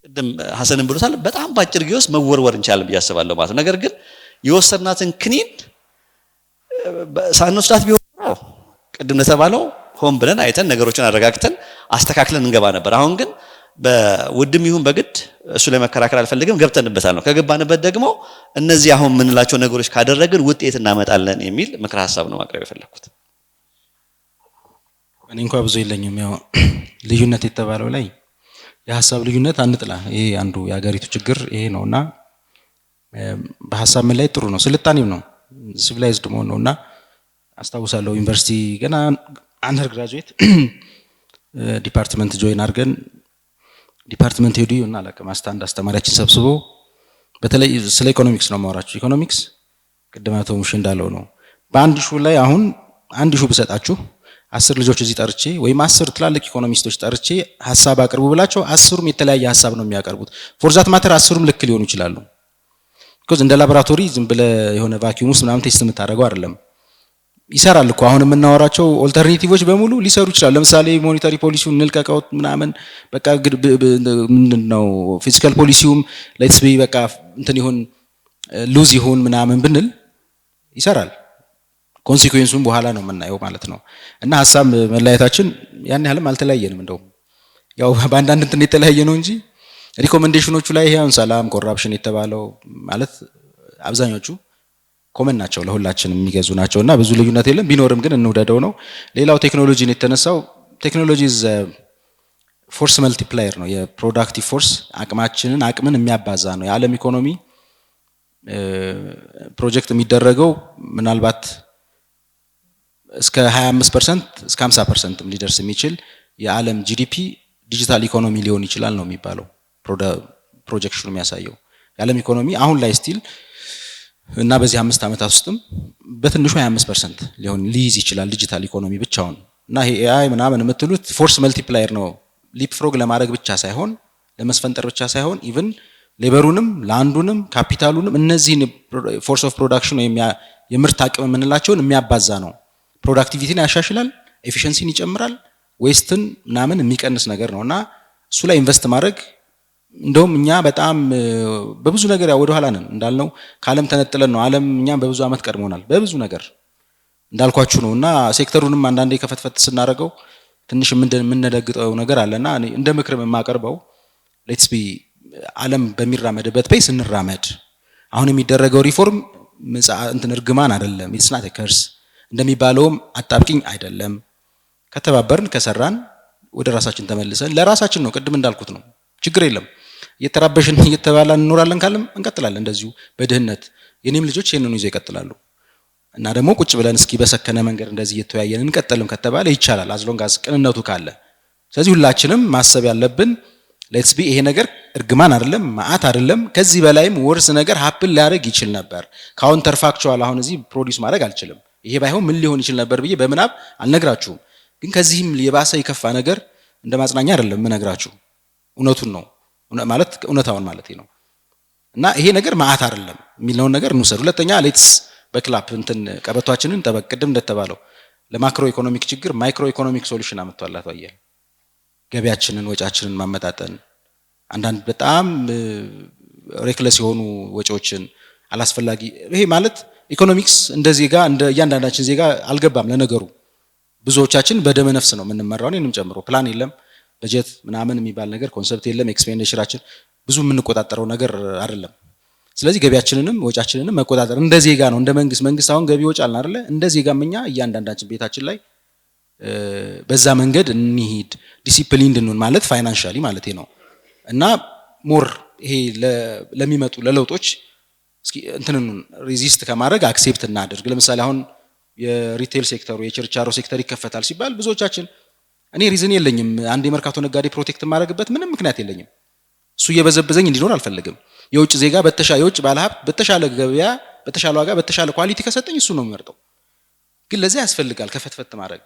ቅድም ሐሰንን ብሎታል በጣም ባጭር ጊዜ ውስጥ መወርወር እንችላለን ብዬ አስባለሁ ማለት ነው። ነገር ግን የወሰድናትን ክኒን ሳንወስዳት ቢሆን ቅድም እንደተባለው ሆን ብለን አይተን ነገሮችን አረጋግተን አስተካክለን እንገባ ነበር። አሁን ግን በውድም ይሁን በግድ እሱ ላይ መከራከር አልፈልግም ገብተንበታል ነው። ከገባንበት ደግሞ እነዚህ አሁን የምንላቸው ነገሮች ካደረግን ውጤት እናመጣለን የሚል ምክረ ሐሳብ ነው ማቅረብ የፈለኩት። እኔ እንኳን ብዙ የለኝም። ያው ልዩነት የተባለው ላይ የሐሳብ ልዩነት አንጥላ ይሄ አንዱ የሀገሪቱ ችግር ይሄ ነውና በሐሳብ ምን ላይ ጥሩ ነው ስልጣኔም ነው ሲቪላይዝድ መሆን ነውና አስታውሳለሁ ዩኒቨርሲቲ ገና አንደር ግራጁዌት ዲፓርትመንት ጆይን አድርገን ዲፓርትመንት ሄዱ እና አላውቅም አንድ አስተማሪያችን ሰብስቦ በተለይ ስለ ኢኮኖሚክስ ነው ማወራችሁ። ኢኮኖሚክስ ቅድም አቶ ሙሽ እንዳለው ነው በአንድ ሹ ላይ አሁን አንድ ሹ ብሰጣችሁ 10 ልጆች እዚህ ጠርቼ ወይም 10 ትላልቅ ኢኮኖሚስቶች ጠርቼ ሐሳብ አቅርቡ ብላቸው 10ሩም የተለያየ ሐሳብ ነው የሚያቀርቡት። ፎርዛት ማተር 10ሩም ልክ ሊሆኑ ይችላሉ። because እንደ ላቦራቶሪ ዝም ብለ የሆነ ቫኪዩም ውስጥ ምናምን ቴስት የምታደርገው አይደለም። ይሰራል እኮ አሁን የምናወራቸው ኦልተርኔቲቮች በሙሉ ሊሰሩ ይችላሉ። ለምሳሌ ሞኔታሪ ፖሊሲውን እንልቀቀው ምናምን በቃ ምንድነው ፊስካል ፖሊሲውም ሌትስ ቢ በቃ እንትን ይሁን ሉዝ ይሁን ምናምን ብንል ይሰራል። ኮንሲኩዌንሱን በኋላ ነው የምናየው ማለት ነው። እና ሐሳብ መለያየታችን ያን ያህልም አልተለያየንም። እንደው ያው በአንዳንድ እንትን የተለያየ ነው እንጂ ሪኮሜንዴሽኖቹ ላይ ይሄውን ሰላም ኮራፕሽን የተባለው ማለት አብዛኞቹ ኮመን ናቸው ለሁላችንም የሚገዙ ናቸውና ብዙ ልዩነት የለም። ቢኖርም ግን እንውደደው ነው። ሌላው ቴክኖሎጂን የተነሳው ቴክኖሎጂ ፎርስ መልቲፕላየር ነው። የፕሮዳክቲቭ ፎርስ አቅምን የሚያባዛ ነው። የዓለም ኢኮኖሚ ፕሮጀክት የሚደረገው ምናልባት እስከ 25% እስከ 50% ሊደርስ የሚችል የዓለም ጂዲፒ ዲጂታል ኢኮኖሚ ሊሆን ይችላል ነው የሚባለው ፕሮጀክሽኑ የሚያሳየው። የዓለም ኢኮኖሚ አሁን ላይ ስቲል እና በዚህ 5 ዓመታት ውስጥም በትንሹ 25% ሊሆን ሊይዝ ይችላል ዲጂታል ኢኮኖሚ ብቻውን። እና ይሄ ኤአይ ምናምን የምትሉት ፎርስ መልቲፕላየር ነው። ሊፕ ፍሮግ ለማድረግ ብቻ ሳይሆን ለመስፈንጠር ብቻ ሳይሆን ኢቭን ሌበሩንም ላንዱንም ካፒታሉንም እነዚህን ፎርስ ኦፍ ፕሮዳክሽን ወይም የምርት አቅም የምንላቸውን የሚያባዛ ነው። ፕሮዳክቲቪቲን ያሻሽላል፣ ኤፊሽንሲን ይጨምራል፣ ዌስትን ምናምን የሚቀንስ ነገር ነውና እሱ ላይ ኢንቨስት ማድረግ እንደውም እኛ በጣም በብዙ ነገር ወደ ኋላ ነን እንዳልነው ከዓለም ተነጥለን ነው። ዓለም እኛም በብዙ ዓመት ቀድሞናል በብዙ ነገር እንዳልኳችሁ ነውና ሴክተሩንም አንዳንዴ ከፈትፈት ስናደርገው ትንሽ የምንደግጠው ነገር አለና እንደ ምክርም የማቀርበው ሌትስ ቢ ዓለም በሚራመድበት ፔስ እንራመድ። አሁን የሚደረገው ሪፎርም እንትን እርግማን አይደለም፣ ኢትስ ናት ከርስ እንደሚባለውም አጣብቂኝ አይደለም። ከተባበርን ከሰራን ወደ ራሳችን ተመልሰን ለራሳችን ነው። ቅድም እንዳልኩት ነው ችግር የለም። እየተራበሽን እየተባላን እንኖራለን ካለም እንቀጥላለን እንደዚሁ በድህነት የኔም ልጆች ይሄንን ይዘው ይቀጥላሉ። እና ደግሞ ቁጭ ብለን እስኪ በሰከነ መንገድ እንደዚህ እየተወያየን እንቀጥልም ከተባለ ይቻላል አዝሎንግ አዝ ቅንነቱ ካለ። ስለዚህ ሁላችንም ማሰብ ያለብን ሌትስ ቢ ይሄ ነገር እርግማን አይደለም፣ ማአት አይደለም፣ ከዚህ በላይም ወርስ ነገር ሀፕን ሊያደርግ ይችል ነበር። ካውንተር ፋክቹዋል አሁን እዚህ ፕሮዲዩስ ማድረግ አልችልም። ይሄ ባይሆን ምን ሊሆን ይችል ነበር ብዬ በምናብ አልነግራችሁም። ግን ከዚህም የባሰ የከፋ ነገር እንደ ማጽናኛ አይደለም የምነግራችሁ፣ እውነቱን ነው ማለት እውነታውን ማለት ነው። እና ይሄ ነገር ማአት አይደለም የሚለውን ነገር እንውሰድ። ሁለተኛ ሌትስ በክላፕ እንትን ቀበቷችንን ጠበቅ። ቅድም እንደተባለው ለማክሮ ኢኮኖሚክ ችግር ማይክሮ ኢኮኖሚክ ሶሉሽን አመጣላት አየህ። ገቢያችንን ወጫችንን ማመጣጠን፣ አንዳንድ በጣም ሬክለስ የሆኑ ወጪዎችን አላስፈላጊ ይሄ ማለት ኢኮኖሚክስ እንደ ዜጋ እንደ እያንዳንዳችን ዜጋ አልገባም። ለነገሩ ብዙዎቻችን በደመ ነፍስ ነው የምንመራው፣ እኔንም ጨምሮ። ፕላን የለም፣ በጀት ምናምን የሚባል ነገር ኮንሰፕት የለም። ኤክስፔንዲቸራችን ብዙ የምንቆጣጠረው ነገር አይደለም። ስለዚህ ገቢያችንንም ወጫችንንም መቆጣጠር እንደ ዜጋ ነው እንደ መንግስት አሁን ገቢ ወጭ አልን አይደለ እንደ ዜጋም እኛ እያንዳንዳችን ቤታችን ላይ በዛ መንገድ እንሂድ ዲሲፕሊን እንድንሆን ማለት ፋይናንሻሊ ማለት ነው እና ሞር ይሄ ለሚመጡ ለለውጦች እስኪ እንትንን ሬዚስት ከማድረግ አክሴፕት እናድርግ ለምሳሌ አሁን የሪቴል ሴክተሩ የችርቻሮ ሴክተር ይከፈታል ሲባል ብዙዎቻችን እኔ ሪዝን የለኝም አንድ የመርካቶ ነጋዴ ፕሮቴክት ማድረግበት ምንም ምክንያት የለኝም እሱ እየበዘበዘኝ እንዲኖር አልፈልግም የውጭ ዜጋ የውጭ ባለሀብት በተሻለ ገበያ በተሻለ ዋጋ በተሻለ ኳሊቲ ከሰጠኝ እሱ ነው የሚመርጠው ግን ለዚህ ያስፈልጋል ከፈትፈት ማድረግ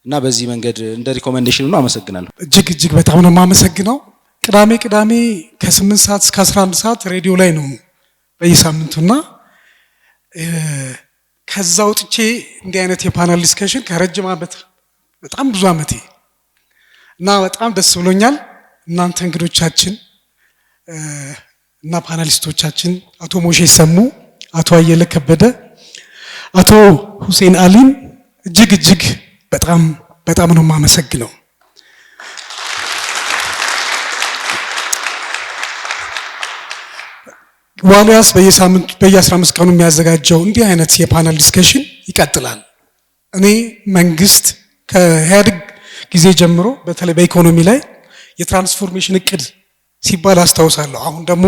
እና በዚህ መንገድ እንደ ሪኮሜንዴሽን ነው አመሰግናለሁ እጅግ በጣም ነው የማመሰግነው ቅዳሜ ከ8 ሰዓት እስከ 11 ሰዓት ሬዲዮ ላይ ነው በየሳምንቱና ከዛ ወጥቼ እንዲህ አይነት የፓናል ዲስከሽን ከረጅም ዓመት በጣም ብዙ ዓመቴ እና በጣም ደስ ብሎኛል እናንተ እንግዶቻችን እና ፓናሊስቶቻችን አቶ ሞሼ ሰሙ አቶ አየለ ከበደ አቶ ሁሴን አሊን እጅግ በጣም ነው የማመሰግነው ዋልያስ በየሳምንቱ በየ15 ቀኑ የሚያዘጋጀው እንዲህ አይነት የፓናል ዲስከሽን ይቀጥላል እኔ መንግስት ከኢህአዴግ ጊዜ ጀምሮ በተለይ በኢኮኖሚ ላይ የትራንስፎርሜሽን እቅድ ሲባል አስታውሳለሁ አሁን ደግሞ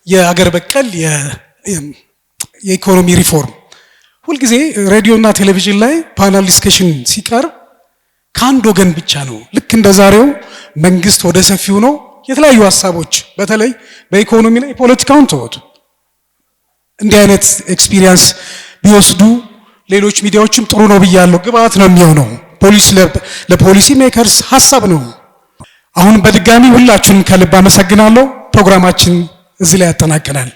የአገር በቀል የኢኮኖሚ ሪፎርም ሁልጊዜ ሬዲዮና ቴሌቪዥን ላይ ፓናል ዲስከሽን ሲቀርብ ከአንድ ወገን ብቻ ነው ልክ እንደዛሬው መንግስት ወደ ሰፊው ነው የተለያዩ ሐሳቦች በተለይ በኢኮኖሚ ላይ ፖለቲካውን ተወጡ እንዲህ አይነት ኤክስፒሪየንስ ቢወስዱ ሌሎች ሚዲያዎችም ጥሩ ነው ብያለሁ ግብአት ነው የሚሆነው ለፖሊሲ ሜከርስ ሐሳብ ነው አሁን በድጋሚ ሁላችሁንም ከልብ አመሰግናለሁ ፕሮግራማችን እዚህ ላይ ያጠናቀናል